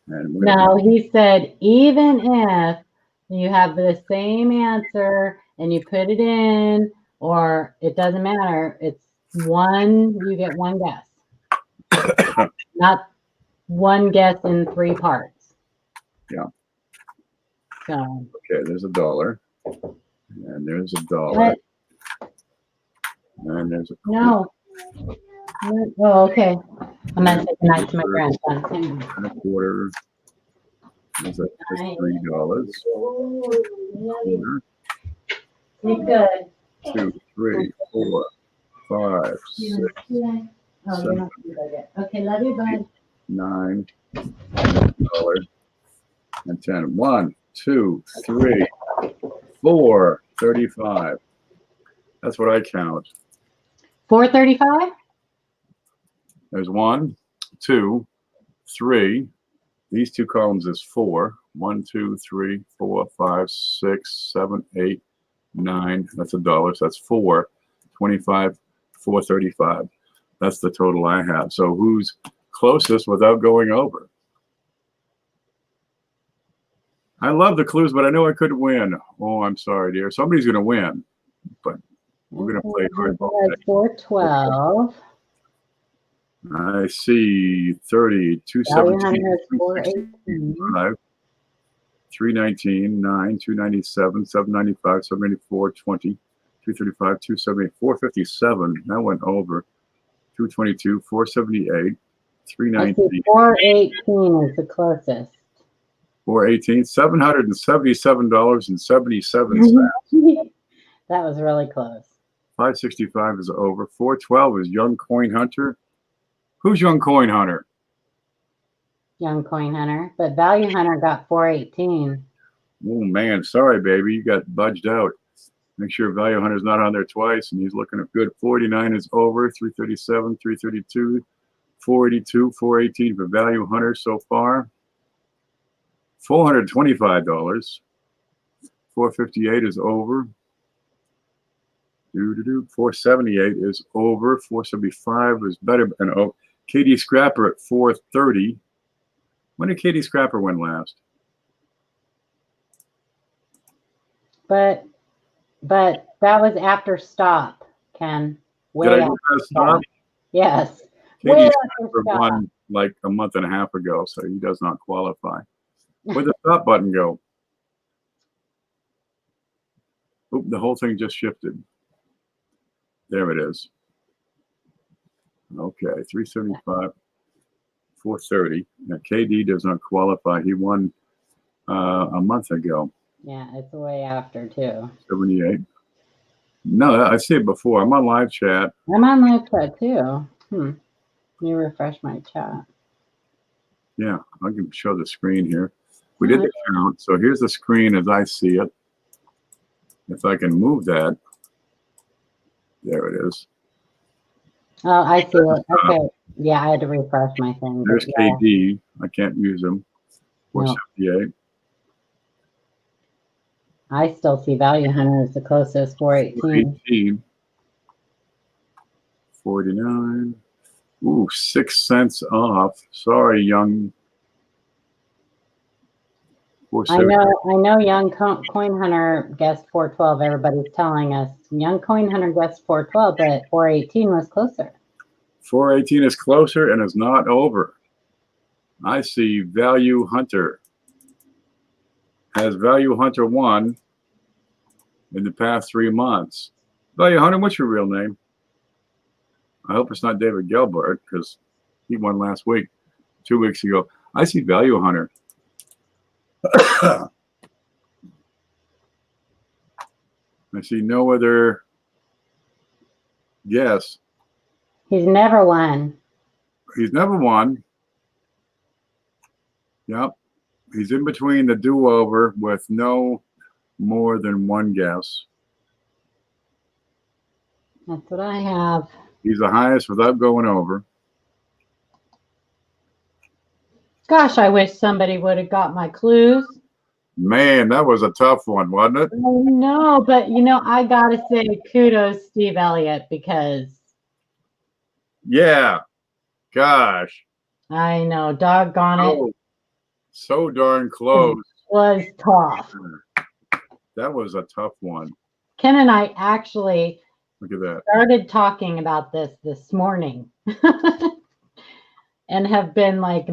And no, he said even if you have the same answer and you put it in, or it doesn't matter, it's one, you get one guess. Not one guess in 3 parts. Yeah. So. Okay, there's $1. And there's $1. And there's a no. Oh, okay. I'm gonna say goodnight to my grandson. And a quarter. That's $3. Be good. 2, 3, 4, 5, 6, Oh, you're not gonna go yet. Okay, love you, bud. $9, and 10. 1, 2, 3, 4, 35. That's what I count. 435? There's 1, 2, 3. These 2 columns is 4. 1, 2, 3, 4, 5, 6, 7, 8, 9. That's $1. So that's 4. 25, 435. That's the total I have. So who's closest without going over? I love the clues, but I know I couldn't win. Oh, I'm sorry, dear. Somebody's going to win, but we're going to play hardball. 412. I see 30, 217, 319, 319, 9, 297, 795, 794, 20, 235, 278, 457. That went over. 222, 478, 319. 418 is the closest. 418, $777.77. That was really close. 565 is over. 412 is Young Coin Hunter. Who's Young Coin Hunter? Young Coin Hunter, but Value Hunter got 418. Oh man, sorry, baby, you got budged out. Make sure Value Hunter's not on there twice, and he's looking at good. 49 is over. 337, 332, 482, 418 for Value Hunter so far. $425. 458 is over. 478 is over. 475 is better. And oh, Katie Scrapper at 430. When did Katie Scrapper win last? But that was after stop, Ken. Did I get stop? Yes. Katie Scrapper won like a month and a half ago, so he does not qualify. Where'd the stop button go? Oop, the whole thing just shifted. There it is. Okay, 375, 430. Now, KD does not qualify. He won a month ago. Yeah, it's way after, too. 78. No, I see it before. I'm on live chat. I'm on live chat too. Let me refresh my chat. Yeah, I can show the screen here. We did the count. So here's the screen as I see it. If I can move that. There it is. Oh, I see it. Okay. Yeah, I had to refresh my thing. There's yeah. KD. I can't use them. No. 478. I still see Value Hunter as the closest, 418. 418. 49. Ooh, 6 cents off. Sorry, young. I know Young Coin Hunter guessed 412. Everybody's telling us Young Coin Hunter guessed 412, but 418 was closer. 418 is closer and is not over. I see Value Hunter. Has Value Hunter won in the past 3 months? Value Hunter, what's your real name? I hope it's not David Gelbart because he won last week, 2 weeks ago. I see Value Hunter. I see no other guess. He's never won. He's never won. Yep. He's in between the do-over with no more than one guess. That's what I have. He's the highest without going over. Gosh, I wish somebody would have got my clues. Man, that was a tough one, wasn't it? I know, but you know, I gotta say kudos, Steve Elliott, because yeah, gosh, I know, doggone it, so darn close. was tough. That was a tough one. Ken and I actually Look at that. started talking about this morning, and have been like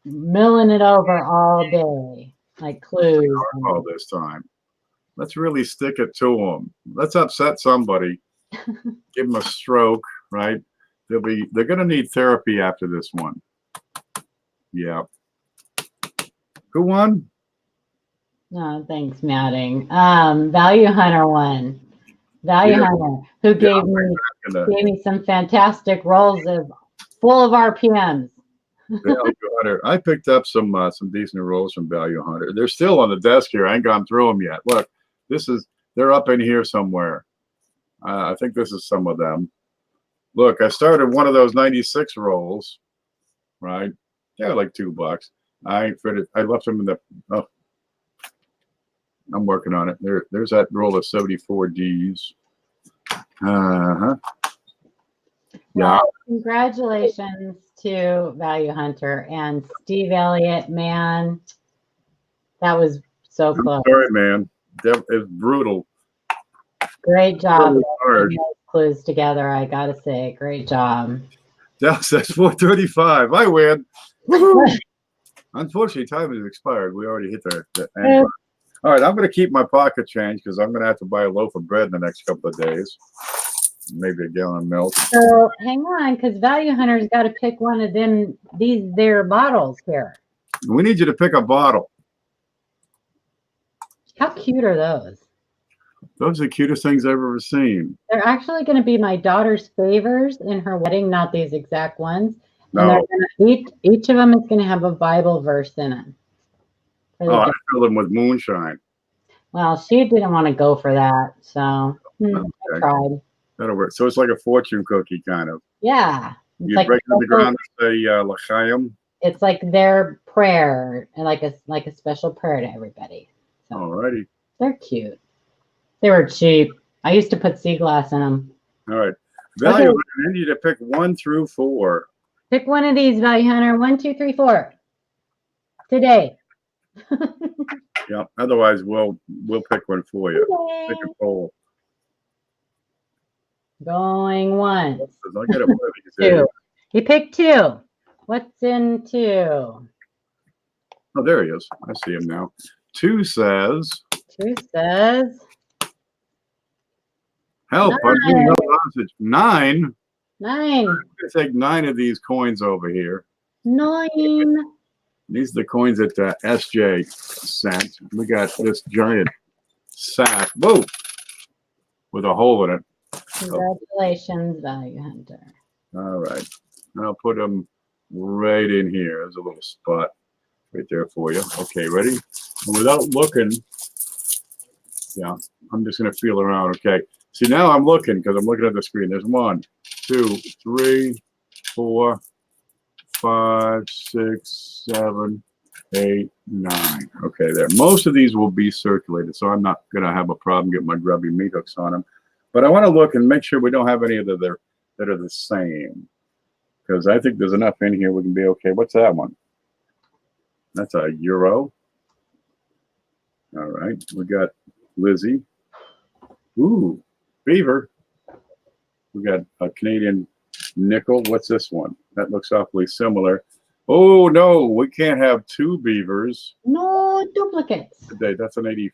milling it over all day, like clues. All this time. Let's really stick it to them. Let's upset somebody. Give them a stroke, right? They're going to need therapy after this one. Yeah. Who won? No, thanks, Matting. Value Hunter won. Value Hunter, who gave me some fantastic rolls full of RPMs. Value Hunter. I picked up some decent rolls from Value Hunter. They're still on the desk here. I ain't gone through them yet. Look, they're up in here somewhere. I think this is some of them. Look, I started one of those 96 rolls, right? Yeah, like $2. I left them in the. Oh, I'm working on it. There's that roll of 74 Ds. Yeah. Well, congratulations to Value Hunter and Steve Elliott, man. That was so close. Sorry, man. That is brutal. Great job. Hard. Clues together, I gotta say, great job. That's 435. I win. Unfortunately, time has expired. We already hit the end. All right, I'm going to keep my pocket change because I'm going to have to buy a loaf of bread in the next couple of days. Maybe a gallon of milk. So hang on, because Value Hunter's got to pick one of them. Their bottles here. We need you to pick a bottle. How cute are those? Those are the cutest things I've ever seen. They're actually going to be my daughter's favors in her wedding, not these exact ones. No. And they're gonna, each of them is going to have a Bible verse in it. Oh, I fill them with moonshine. Well, she didn't want to go for that, so I tried. That'll work. So it's like a fortune cookie, kind of. Yeah. You break it on the ground and say l'chaim. It's like their prayer, and like a special prayer to everybody. So alrighty. They're cute. They were cheap. I used to put sea glass in them. All right. Value Hunter, I need you to pick 1 through 4. Pick one of these, Value Hunter. 1, 2, 3, 4. Today. Yeah. Otherwise, we'll pick one for you. Today. Pick a poll. Going once. I'll get it. 2. He picked 2. What's in 2? Oh, there he is. I see him now. 2 says. 2 says. Help! 9. I'm getting no hostage. 9. 9. I'm going to take 9 of these coins over here. 9. These are the coins that SJ sent. We got this giant sack. Whoa! with a hole in it. Congratulations, Value Hunter. All right. I'll put them right in here. There's a little spot right there for you. Okay, ready? And without looking, yeah, I'm just going to feel around. Okay. See, now I'm looking because I'm looking at the screen. There's 1, 2, 3, 4, 5, 6, 7, 8, 9. Okay, there. Most of these will be circulated, so I'm not going to have a problem getting my grubby meat hooks on them. But I want to look and make sure we don't have any of that are the same. Because I think there's enough in here we can be okay. What's that one? That's a euro. All right. We got Lizzie. Ooh, beaver. We got a Canadian nickel. What's this one? That looks awfully similar. Oh, no, we can't have 2 beavers. No duplicates. Today. That's an 80.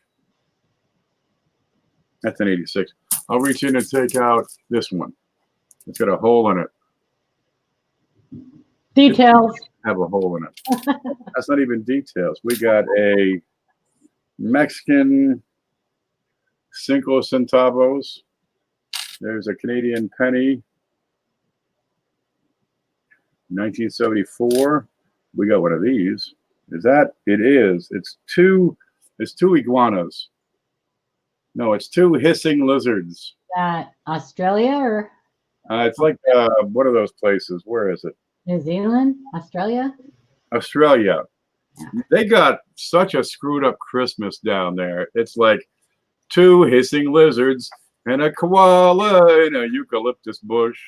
That's an 86. I'll reach in and take out this one. It's got a hole in it. Details. Have a hole in it. That's not even details. We got a Mexican 5 centavos. There's a Canadian penny. 1974. We got one of these. Is that? It is. It's two iguanas. No, it's 2 hissing lizards. Is that Australia or? It's like one of those places. Where is it? New Zealand? Australia? Australia. They got such a screwed up Christmas down there. It's like 2 hissing lizards and a koala in a eucalyptus bush.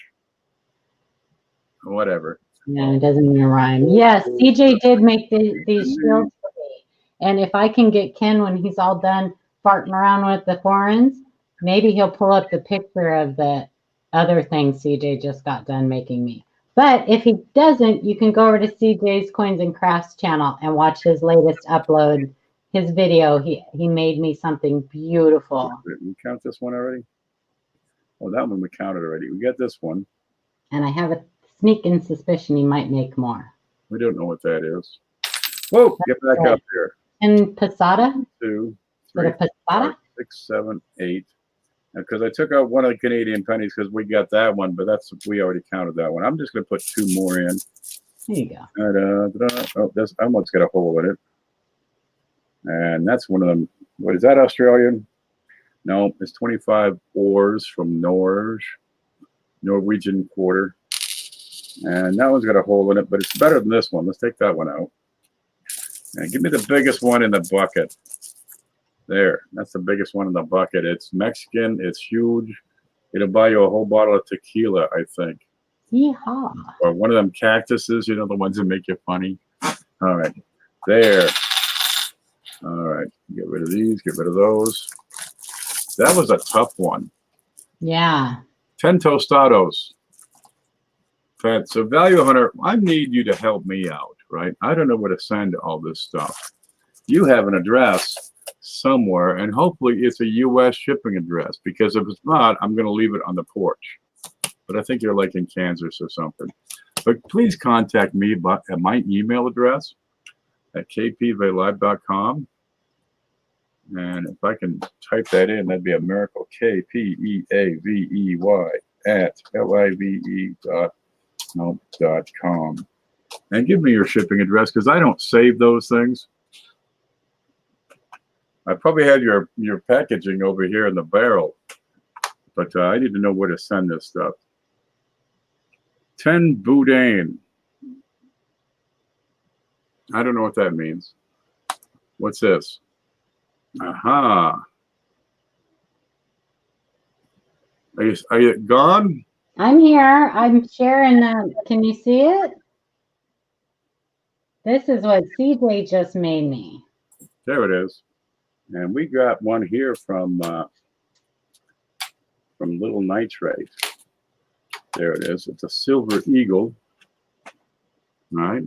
Whatever. Yeah, it doesn't even rhyme. Yes, CJ did make these shields for me. And if I can get Ken when he's all done farting around with the foreigns, maybe he'll pull up the picture of the other thing CJ just got done making me. But if he doesn't, you can go over to CJ's Coins and Crafts channel and watch his latest upload, his video. He made me something beautiful. We count this one already? Oh, that one we counted already. We got this one. And I have a sneaking suspicion he might make more. We don't know what that is. Whoa, get back up here. And Posada? 2, 3, 4, 6, 7, 8. Because I took out one of the Canadian pennies because we got that one, but we already counted that one. I'm just going to put 2 more in. There you go. Oh, this almost got a hole in it. And that's one of them. What is that, Australian? No, it's 25 oars from Norwegian quarter. And that one's got a hole in it, but it's better than this one. Let's take that one out. And give me the biggest one in the bucket. There, that's the biggest one in the bucket. It's Mexican. It's huge. It'll buy you a whole bottle of tequila, I think. Yeehaw. Or one of them cactuses, you know, the ones that make you funny. All right, there. All right, get rid of these, get rid of those. That was a tough one. Yeah. 10 tostados. So Value Hunter, I need you to help me out, right? I don't know where to send all this stuff. You have an address somewhere, and hopefully it's a U.S. shipping address, because if it's not, I'm going to leave it on the porch. But I think you're like in Kansas or something. But please contact me at my email address at kpvlive.com. And if I can type that in, that'd be a miracle. KPEAVEY at live.com. And give me your shipping address, because I don't save those things. I probably had your packaging over here in the barrel, but I need to know where to send this stuff. 10 boudin. I don't know what that means. What's this? Aha. Are you gone? I'm here. I'm sharing. Can you see it? This is what CJ just made me. There it is. And we got one here from Little Nitrate. There it is. It's a silver eagle. All right.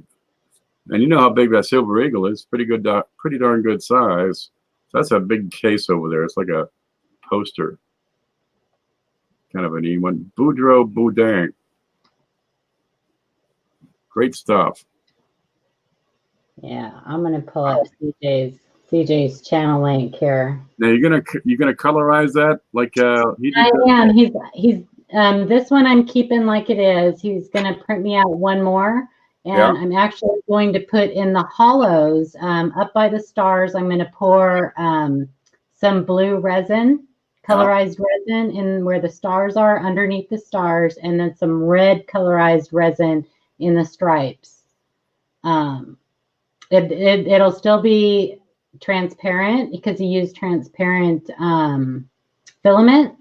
And you know how big that silver eagle is. Pretty darn good size. So that's a big case over there. It's like a poster. Kind of a neat one. Boudreaux Boudin. Great stuff. Yeah, I'm going to pull up CJ's CJ's channel link here. Now you're gonna colorize that like he did. I am. He's this one I'm keeping like it is. He's gonna print me out one more, and Yeah. I'm actually going to put in the hollows up by the stars. I'm gonna pour some blue resin, colorized resin, in where the stars are, underneath the stars, and then some red colorized resin in the stripes. It'll still be transparent because he used transparent filament,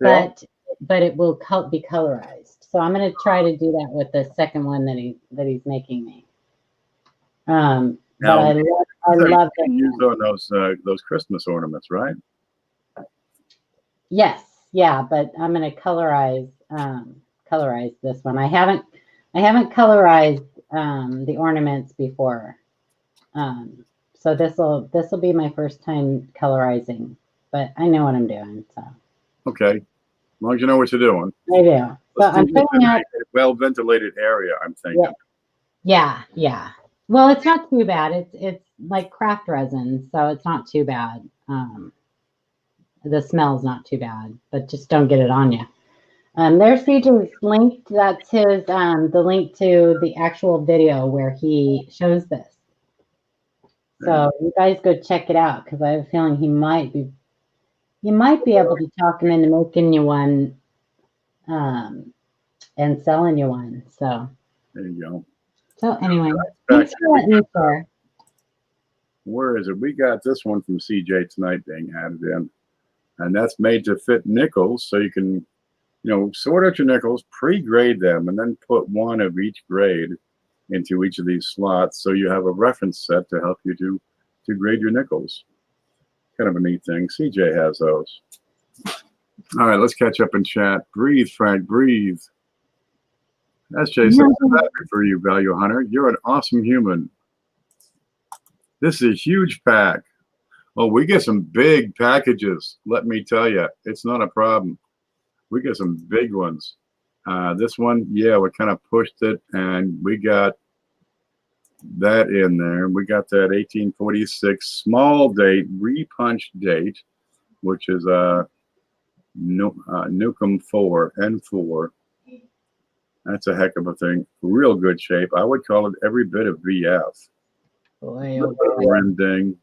Yeah. but it will be colorized. So I'm going to try to do that with the second one that he's making me. But I love it. Use on those Christmas ornaments, right? Yes, yeah, but I'm going to colorize this one. I haven't colorized the ornaments before. So this will be my first time colorizing, but I know what I'm doing. So okay, as long as you know what you're doing. I do. So I'm putting out a well-ventilated area. I'm thinking. Yeah. Well, it's not too bad. It's like craft resin, so it's not too bad. The smell's not too bad, but just don't get it on you. There's CJ's link. That's his the link to the actual video where he shows this. So you guys go check it out because I have a feeling you might be able to talk him into making you one and selling you one. So there you go. So anyway, thanks for letting me share. Where is it? We got this one from CJ tonight being added in, and that's made to fit nickels, so you can, sort out your nickels, pre-grade them, and then put one of each grade into each of these slots, so you have a reference set to help you to grade your nickels. Kind of a neat thing. CJ has those. All right, let's catch up in chat. Breathe, Frank, breathe. That's Jason. I'm happy for you, Value Hunter. You're an awesome human. This is a huge pack. Oh, we get some big packages. Let me tell you, it's not a problem. We get some big ones. This one, yeah, we kind of pushed it, and we got that in there. We got that 1846 small date, repunched date, which is Newcomb 4, N4. That's a heck of a thing. Real good shape. I would call it every bit of VF. Boy, Little rending,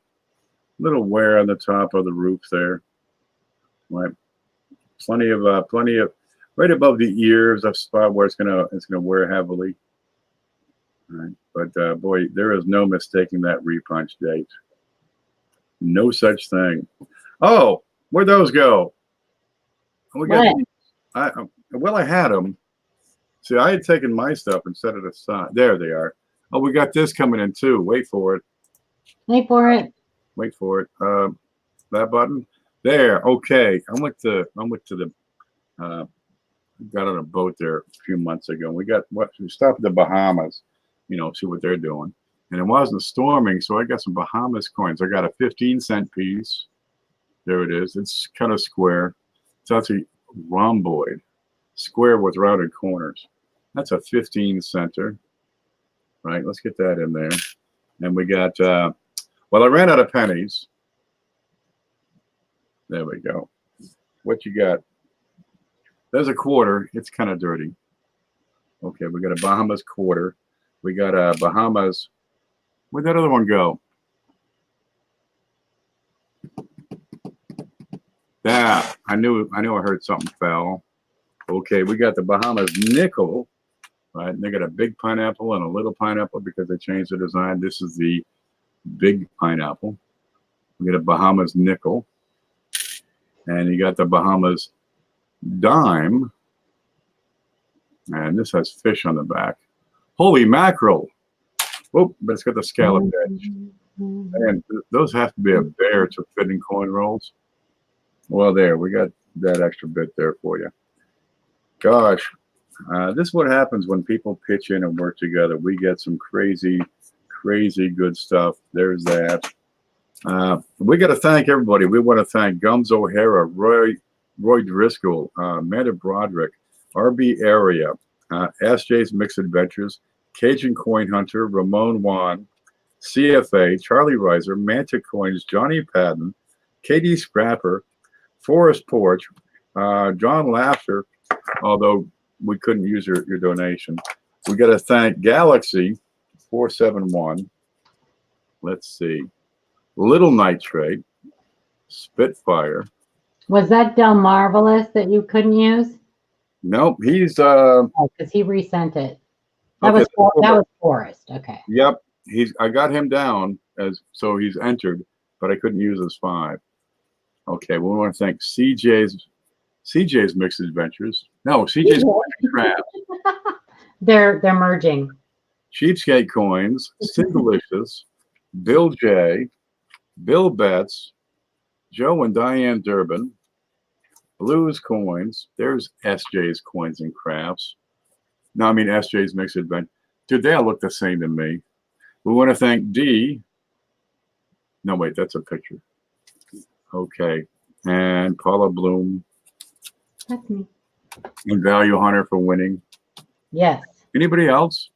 little wear on the top of the roof there. Right, plenty of right above the ears, a spot where it's gonna wear heavily. Right, but boy, there is no mistaking that repunch date. No such thing. Oh, where'd those go? We got I had them. See, I had taken my stuff and set it aside. There they are. Oh, we got this coming in too. Wait for it. Wait for it. Wait for it. That button. There. Okay. I went to the got on a boat there a few months ago. We stopped at the Bahamas, see what they're doing. And it wasn't storming, so I got some Bahamas coins. I got a 15-cent piece. There it is. It's kind of square. It's actually rhomboid. Square with rounded corners. That's a 15-center. Right, let's get that in there. And we got, well, I ran out of pennies. There we go. What you got? There's a quarter. It's kind of dirty. Okay, we got a Bahamas quarter. We got a Bahamas. Where'd that other one go? Yeah, I knew I heard something fell. Okay, we got the Bahamas nickel. Right, and they got a big pineapple and a little pineapple because they changed the design. This is the big pineapple. We got a Bahamas nickel, and you got the Bahamas dime, and this has fish on the back. Holy mackerel! Oh, but it's got the scallop edge. And those have to be a bear to fit in coin rolls. Well, there we got that extra bit there for you. Gosh. This is what happens when people pitch in and work together. We get some crazy, crazy good stuff. There's that. We got to thank everybody. We want to thank Gums O'Hara, Roy Driscoll, Amanda Broderick, RB Area, SJ's Mixed Adventures, Cajun Coin Hunter, Ramon Juan, CFA, Charlie Reiser, Manta Coins, Johnny Patton, Katie Scrapper, Forest Porch, John Laughter, although we couldn't use your donation. We got to thank Galaxy 471. Let's see. Little Nitrate, Spitfire. Was that Del Marvelous that you couldn't use? Nope, he's because he resent it. That okay, was Forrest. Okay. Yep, I got him down as so he's entered, but I couldn't use his 5. Okay, we want to thank CJ's Mixed Adventures. No, CJ's Crafts. They're merging. Cheapskate Coins, Sindelicious, Bill J, Bill Betts, Joe and Diane Durbin, Blues Coins. There's SJ's Coins and Crafts. No, I mean SJ's Mixed Adventure. Dude, they all look the same to me. We want to thank D. No, wait, that's a picture. Okay. And Paula Bloom. That's me. And Value Hunter for winning. Yes. Anybody else?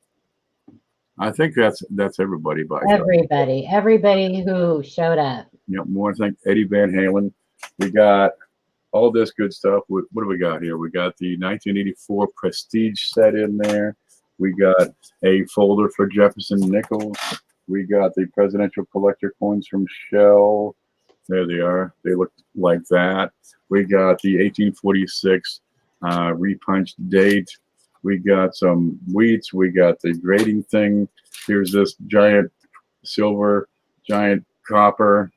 I think that's everybody. By everybody who showed up. Yep. We want to thank Eddie Van Halen. We got all this good stuff. What do we got here? We got the 1984 Prestige set in there. We got a folder for Jefferson Nichols. We got the Presidential Collector Coins from Shell. There they are. They look like that. We got the 1846 repunched date. We got some wheats. We got the grading thing. Here's this giant silver, giant copper,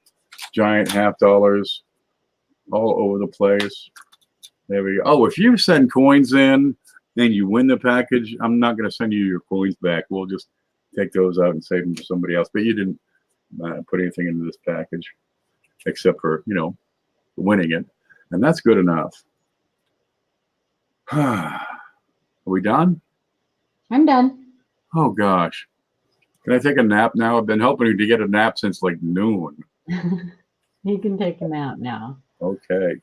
giant $50 all over the place. There we go. Oh, if you send coins in and you win the package, I'm not going to send you your coins back. We'll just take those out and save them for somebody else. But you didn't put anything into this package except for, winning it. And that's good enough. Are we done? I'm done. Oh, gosh. Can I take a nap now? I've been helping you to get a nap since like noon. You can take a nap now. Okay.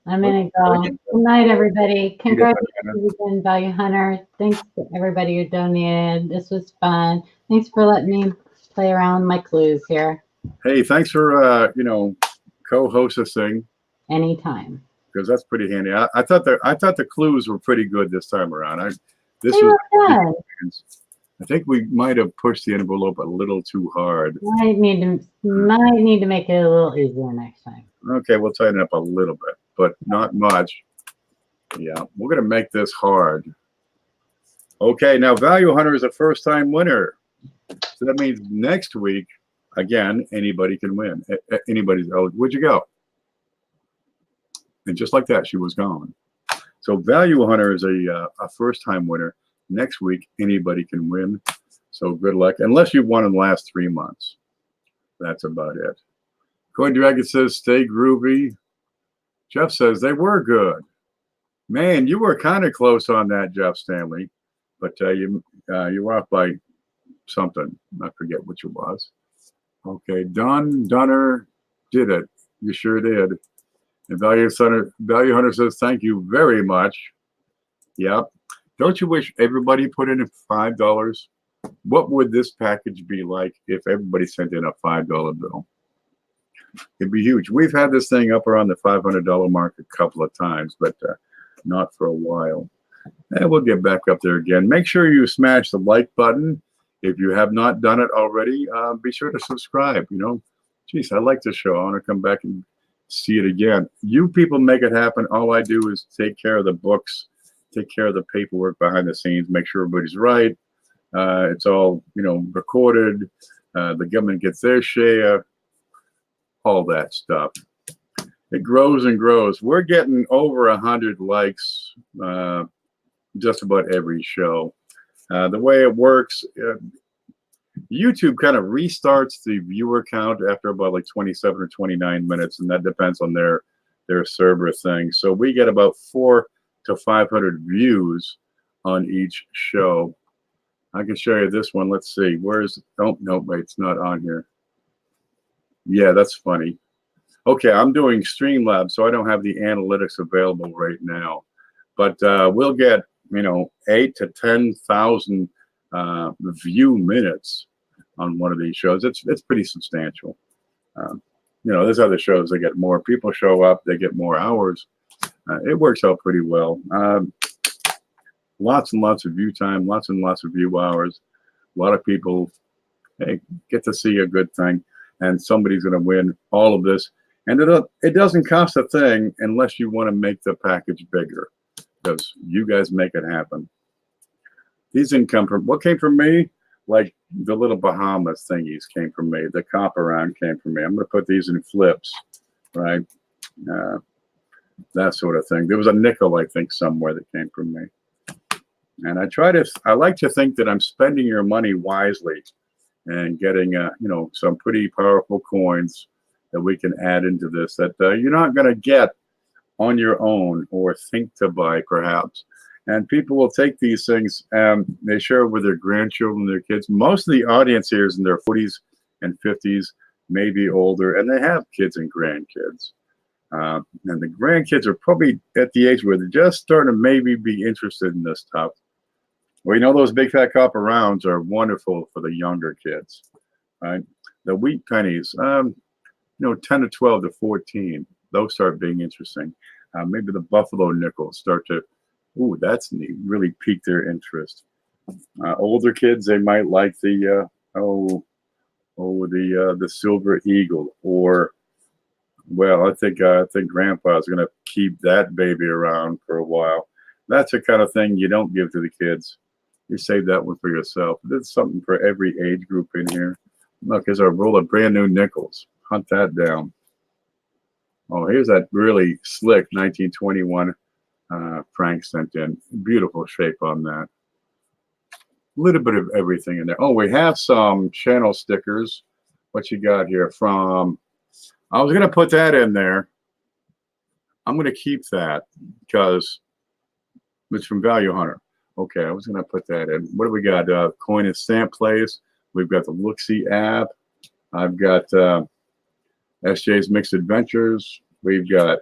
I'm going to go. Good night, everybody. Congratulations again, Value Hunter. Thanks to everybody who donated. This was fun. Thanks for letting me play around with my clues here. Hey, thanks for, co-host this thing. Anytime. Because that's pretty handy. I thought the clues were pretty good this time around. They were fun. I think we might have pushed the envelope a little too hard. Might need to make it a little easier next time. Okay, we'll tighten up a little bit, but not much. Yeah, we're gonna make this hard. Okay, now Value Hunter is a first-time winner, so that means next week, again, anybody can win. Anybody's eligible. Where'd you go? And just like that, she was gone. So Value Hunter is a first-time winner. Next week, anybody can win. So good luck, unless you've won in the last 3 months. That's about it. Coin Dragon says, stay groovy. Jeff says, they were good. Man, you were kind of close on that, Jeff Stanley. But you were off by something. I forget which it was. Okay, Dunner did it. You sure did. And Value Hunter says, thank you very much. Yep. Don't you wish everybody put in $5? What would this package be like if everybody sent in a $5 bill? It'd be huge. We've had this thing up around the $500 mark a couple of times, but not for a while. And we'll get back up there again. Make sure you smash the like button. If you have not done it already, be sure to subscribe. Geez, I like this show. I want to come back and see it again. You people make it happen. All I do is take care of the books, take care of the paperwork behind the scenes, make sure everybody's right. It's all, recorded. The government gets their share, all that stuff. It grows and grows. We're getting over 100 likes just about every show. The way it works, YouTube kind of restarts the viewer count after about like 27 or 29 minutes, and that depends on their server thing. So we get about 400 to 500 views on each show. I can show you this one. Let's see. Where's, oh, no, wait, it's not on here. Yeah, that's funny. Okay, I'm doing Streamlabs, so I don't have the analytics available right now. But we'll get, 8,000 to 10,000 view minutes on one of these shows. It's pretty substantial. You know, there's other shows that get more people show up, they get more hours. It works out pretty well. Lots and lots of view time, lots and lots of view hours. A lot of people get to see a good thing, and somebody's going to win all of this. And it doesn't cost a thing unless you want to make the package bigger, because you guys make it happen. These didn't come from, what came from me? Like the little Bahamas thingies came from me. The copper round came from me. I'm going to put these in flips, right? That sort of thing. There was a nickel, I think, somewhere that came from me. And I like to think that I'm spending your money wisely and getting, you know, some pretty powerful coins that we can add into this that you're not going to get on your own or think to buy, perhaps. And people will take these things and they share it with their grandchildren, their kids. Most of the audience here is in their 40s and 50s, maybe older, and they have kids and grandkids. And the grandkids are probably at the age where they're just starting to maybe be interested in this stuff. Well, you know, those big fat copper rounds are wonderful for the younger kids, right? The wheat pennies, you know, 10 to 12 to 14, those start being interesting. Maybe the buffalo nickels start to, ooh, that's neat, really pique their interest. Older kids, they might like the, the silver eagle, or, well, I think Grandpa's going to keep that baby around for a while. That's the kind of thing you don't give to the kids. You save that one for yourself. There's something for every age group in here. Look, here's a roll of brand new nickels. Hunt that down. Oh, here's that really slick 1921 Frank sent in. Beautiful shape on that. A little bit of everything in there. Oh, we have some channel stickers. What you got here from... I was going to put that in there. I'm going to keep that because it's from Value Hunter. Okay, I was going to put that in. What do we got? Coin and stamp plays. We've got the Look-See app. I've got SJ's Mixed Adventures. We've got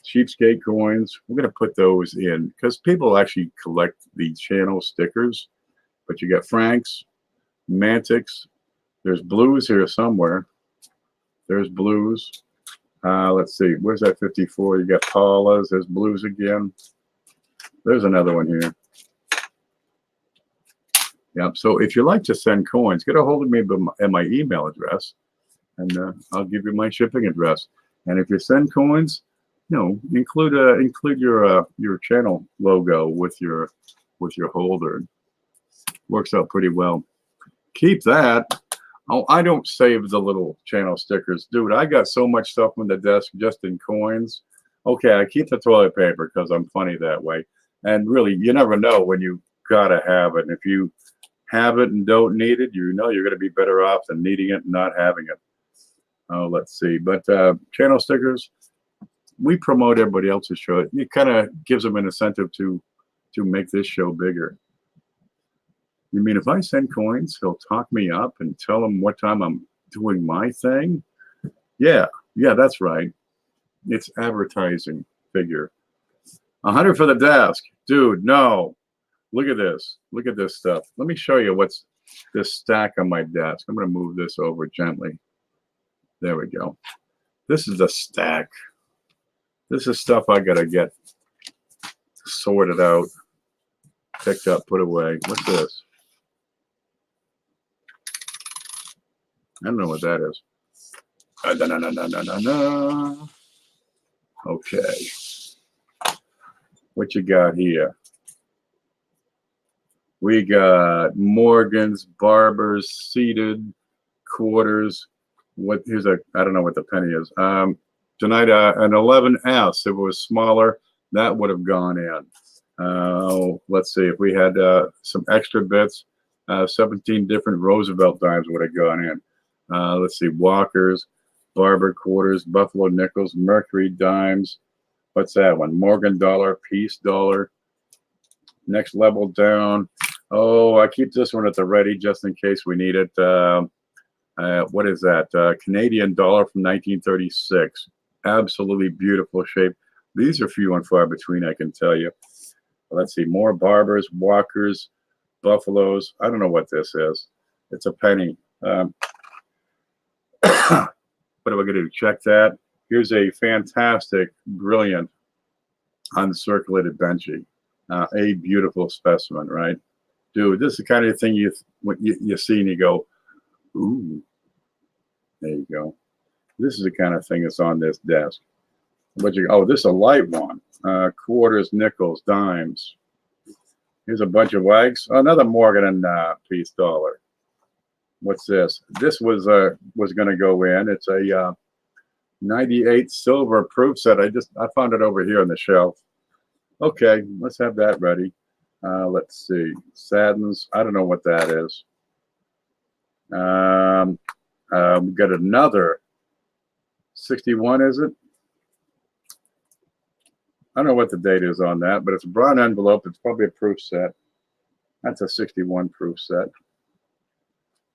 cheapskate coins. We're going to put those in because people actually collect the channel stickers. But you got Franks, Mantics. There's blues here somewhere. There's blues. Let's see. Where's that 54? You got Paula's. There's blues again. There's another one here. Yep. So if you like to send coins, get a hold of me at my email address, and I'll give you my shipping address. And if you send coins, you know, include your channel logo with your holder. Works out pretty well. Keep that. Oh, I don't save the little channel stickers. Dude, I got so much stuff on the desk just in coins. Okay, I keep the toilet paper because I'm funny that way. And really, you never know when you gotta have it. And if you have it and don't need it, you know you're going to be better off than needing it and not having it. Oh, let's see. But channel stickers, we promote everybody else's show. It kind of gives them an incentive to make this show bigger. You mean if I send coins, he'll talk me up and tell him what time I'm doing my thing? Yeah, that's right. It's advertising figure. 100 for the desk. Dude, no. Look at this. Look at this stuff. Let me show you what's this stack on my desk. I'm going to move this over gently. There we go. This is the stack. This is stuff I got to get sorted out, picked up, put away. What's this? I don't know what that is. Okay. What you got here? We got Morgan's, Barbers, Seated, Quarters. Here's I don't know what the penny is. Tonight, an 11S. If it was smaller, that would have gone in. Let's see. If we had some extra bits, 17 different Roosevelt dimes would have gone in. Let's see. Walkers, Barber Quarters, Buffalo Nickels, Mercury dimes. What's that one? Morgan dollar, Peace dollar. Next level down. Oh, I keep this one at the ready just in case we need it. What is that? Canadian dollar from 1936. Absolutely beautiful shape. These are few and far between, I can tell you. Let's see. More Barbers, Walkers, Buffaloes. I don't know what this is. It's a penny. Um, what am I going to do? Check that. Here's a fantastic, brilliant, uncirculated Benji. A beautiful specimen, right? Dude, this is the kind of thing you see and you go, ooh, there you go. This is the kind of thing that's on this desk. But this is a light one. Quarters, nickels, dimes. Here's a bunch of wags. Another Morgan and piece dollar. What's this? This was going to go in. It's a 98 silver proof set. I found it over here on the shelf. Okay, let's have that ready. Let's see. Saddens. I don't know what that is. We got another 61, is it? I don't know what the date is on that, but it's a brown envelope. It's probably a proof set. That's a 61 proof set.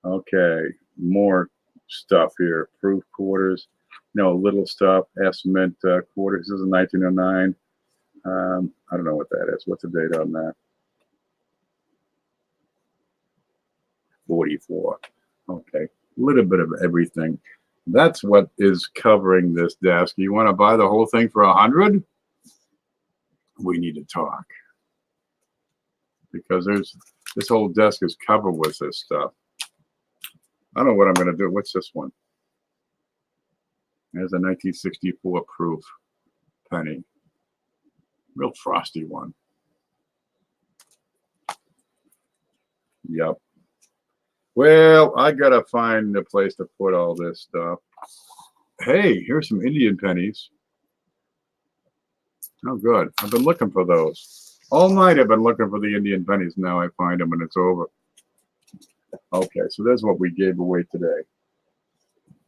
Okay, more stuff here. Proof quarters. No, little stuff. Estimate quarters. This is 1909. I don't know what that is. What's the date on that? 44. Okay, a little bit of everything. That's what is covering this desk. You want to buy the whole thing for 100? We need to talk, because this whole desk is covered with this stuff. I don't know what I'm going to do. What's this one? There's a 1964 proof penny. Real frosty one. Yep. Well, I got to find a place to put all this stuff. Hey, here's some Indian pennies. Oh, good. I've been looking for those. All night I've been looking for the Indian pennies. Now I find them and it's over. Okay, so that's what we gave away today.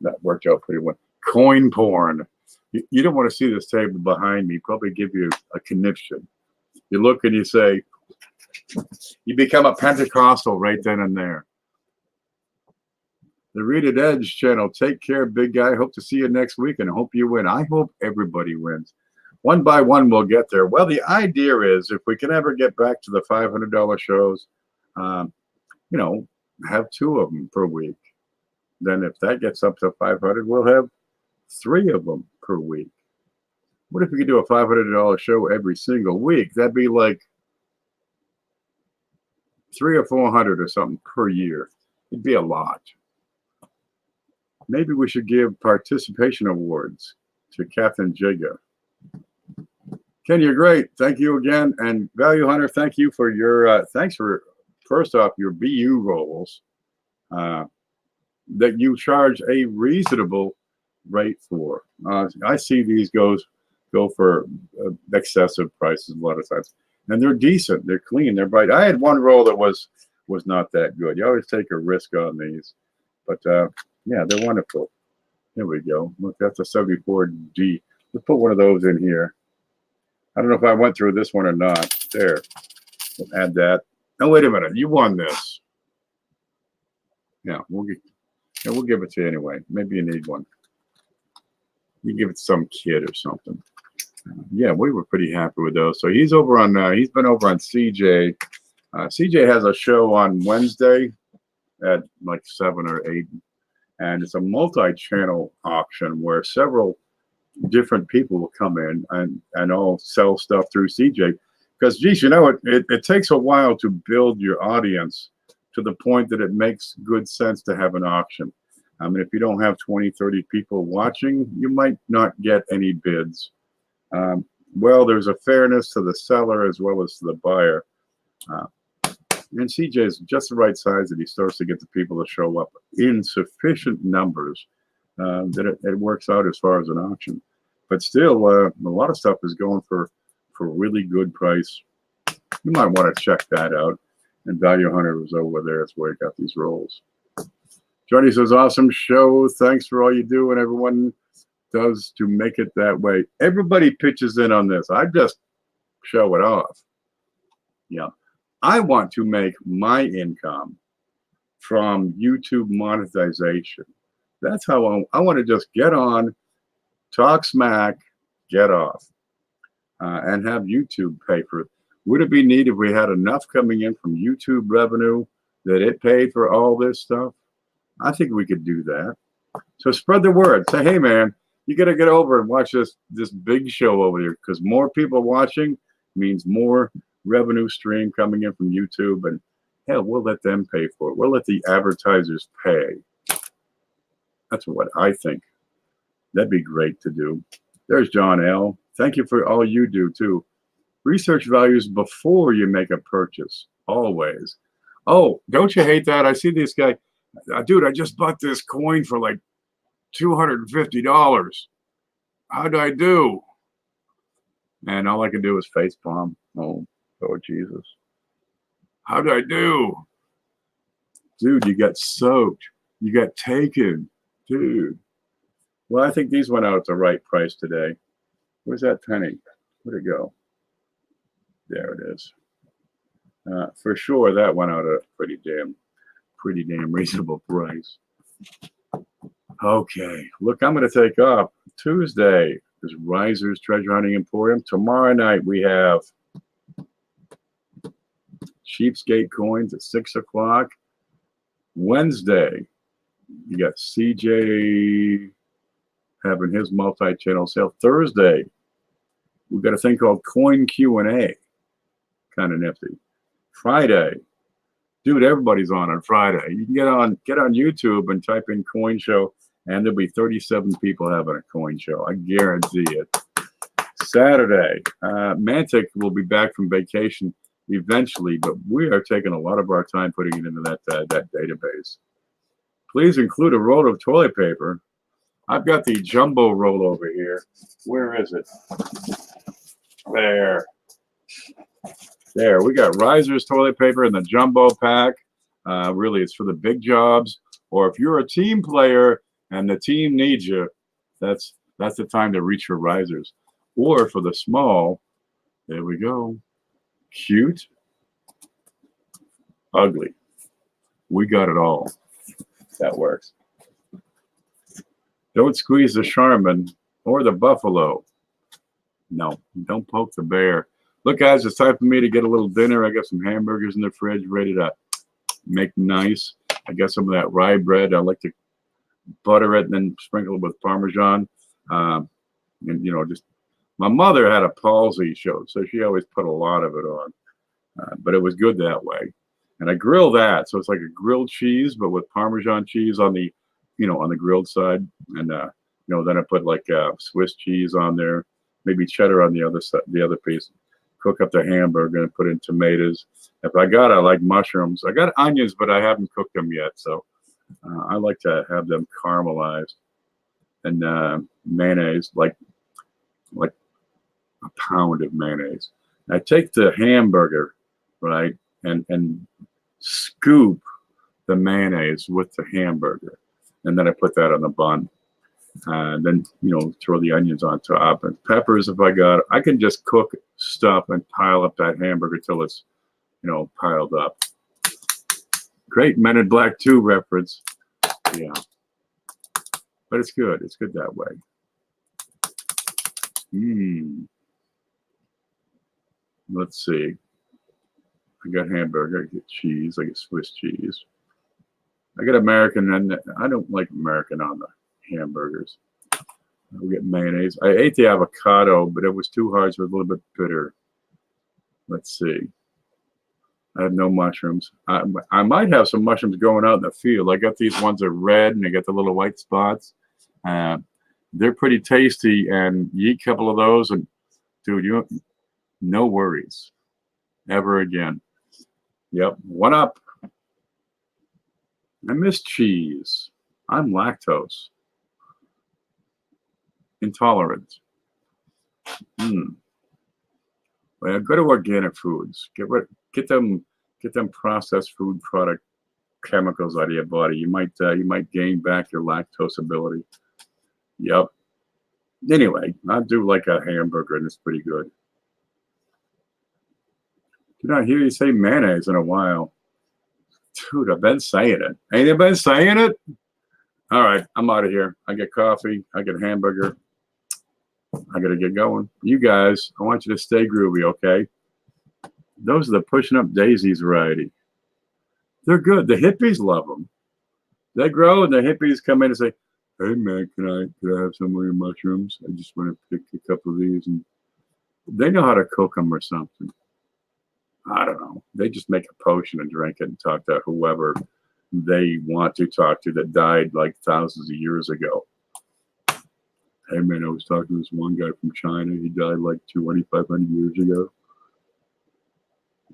That worked out pretty well. Coin porn. You don't want to see this table behind me. Probably give you a conniption. You look and you say, you become a Pentecostal right then and there. The Read Edge channel. Take care, big guy. Hope to see you next week and hope you win. I hope everybody wins. One by one, we'll get there. Well, the idea is if we can ever get back to the $500 shows, have 2 of them per week. Then if that gets up to 500, we'll have 3 of them per week. What if we could do a $500 show every single week? That'd be like 300 or 400 or something per year. It'd be a lot. Maybe we should give participation awards to Captain Jigga. Ken, you're great. Thank you again. And Value Hunter, thank you for your, thanks for, first off, your BU rolls that you charge a reasonable rate for. I see these go for excessive prices a lot of times. And they're decent. They're clean. They're bright. I had one roll that was not that good. You always take a risk on these. But, yeah, they're wonderful. Here we go. Look, that's a 74D. Let's put one of those in here. I don't know if I went through this one or not. There. We'll add that. Now, wait a minute. You won this. Yeah, we'll give it to you anyway. Maybe you need one. You give it to some kid or something. Yeah, we were pretty happy with those. So he's over on. He's been over on CJ. CJ has a show on Wednesday at like 7 or 8, and it's a multi-channel auction where several different people will come in and all sell stuff through CJ. Because, geez, it takes a while to build your audience to the point that it makes good sense to have an auction. I mean, if you don't have 20, 30 people watching, you might not get any bids. Well, there's a fairness to the seller as well as to the buyer. And CJ is just the right size that he starts to get the people to show up in sufficient numbers that it works out as far as an auction. But still, a lot of stuff is going for a really good price. You might want to check that out. And Value Hunter was over there. That's where he got these rolls. Johnny says, awesome show. Thanks for all you do and everyone does to make it that way. Everybody pitches in on this. I just show it off. Yeah. I want to make my income from YouTube monetization. That's how I want to just get on, talk smack, get off, and have YouTube pay for it. Would it be neat if we had enough coming in from YouTube revenue that it paid for all this stuff? I think we could do that. So spread the word. Say, hey, man, you got to get over and watch this big show over here, because more people watching means more revenue stream coming in from YouTube. And hell, we'll let them pay for it. We'll let the advertisers pay. That's what I think. That'd be great to do. There's John L. Thank you for all you do, too. Research values before you make a purchase, always. Oh, don't you hate that? I see this guy. Dude, I just bought this coin for like $250. How'd I do? And all I can do is face palm. Oh, Lord Jesus. How'd I do? Dude, you got soaked. You got taken. Dude. Well, I think these went out at the right price today. Where's that penny? Where'd it go? There it is. For sure, that went out at a pretty damn reasonable price. Okay, look, I'm going to take off. Tuesday is Riser's Treasure Hunting Emporium. Tomorrow night we have Cheapskate Coins at 6 o'clock. Wednesday, you got CJ having his multi-channel sale. Thursday, we've got a thing called Coin Q&A. Kind of nifty. Friday, dude, everybody's on Friday. You can get on YouTube and type in coin show, and there'll be 37 people having a coin show. I guarantee it. Saturday, Mantic will be back from vacation eventually, but we are taking a lot of our time putting it into that database. Please include a roll of toilet paper. I've got the jumbo roll over here. Where is it? There, we got Riser's toilet paper in the jumbo pack. Really, it's for the big jobs. Or if you're a team player and the team needs you, that's the time to reach for Riser's. Or for the small, there we go. Cute, ugly. We got it all. That works. Don't squeeze the Charmin or the buffalo. No, don't poke the bear. Look, guys, it's time for me to get a little dinner. I got some hamburgers in the fridge ready to make nice. I got some of that rye bread. I like to butter it and then sprinkle it with Parmesan. And, just my mother had a palsy show, so she always put a lot of it on. But it was good that way. And I grill that, so it's like a grilled cheese, but with Parmesan cheese on the, on the grilled side. And, then I put like Swiss cheese on there, maybe cheddar on the other side, the other piece. Cook up the hamburger and put in tomatoes. I like mushrooms. I got onions, but I haven't cooked them yet. So I like to have them caramelized. And mayonnaise, like a pound of mayonnaise. I take the hamburger, right, and scoop the mayonnaise with the hamburger. And then I put that on the bun. Then, throw the onions on top and peppers if I got it. I can just cook stuff and pile up that hamburger till it's, piled up. Great Men in Black 2 reference. Yeah. But it's good. It's good that way. Let's see. I got hamburger. I get cheese. I get Swiss cheese. I got American, and I don't like American on the hamburgers. I'll get mayonnaise. I ate the avocado, but it was too hard, so it was a little bit bitter. Let's see. I have no mushrooms. I might have some mushrooms going out in the field. I got these ones that are red, and they got the little white spots. They're pretty tasty, and you eat a couple of those, and dude, no worries ever again. Yep, one up. I miss cheese. I'm lactose intolerant. Well, go to organic foods. Get them processed food product chemicals out of your body. You might gain back your lactose ability. Yep. Anyway, I do like a hamburger, and it's pretty good. Did not hear you say mayonnaise in a while. Dude, I've been saying it. Ain't you been saying it? All right, I'm out of here. I get coffee. I get hamburger. I got to get going. You guys, I want you to stay groovy, okay? Those are the Pushing Up Daisies variety. They're good. The hippies love them. They grow, and the hippies come in and say, "Hey man, can I have some of your mushrooms? I just want to pick a couple of these." And they know how to cook them or something. I don't know. They just make a potion and drink it and talk to whoever they want to talk to that died like thousands of years ago. Hey man, I was talking to this one guy from China. He died like 2,500 years ago.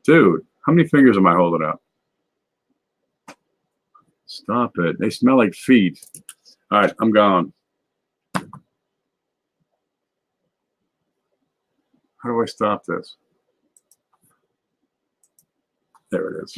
Dude, how many fingers am I holding up? Stop it. They smell like feet. All right, I'm gone. How do I stop this? There it is.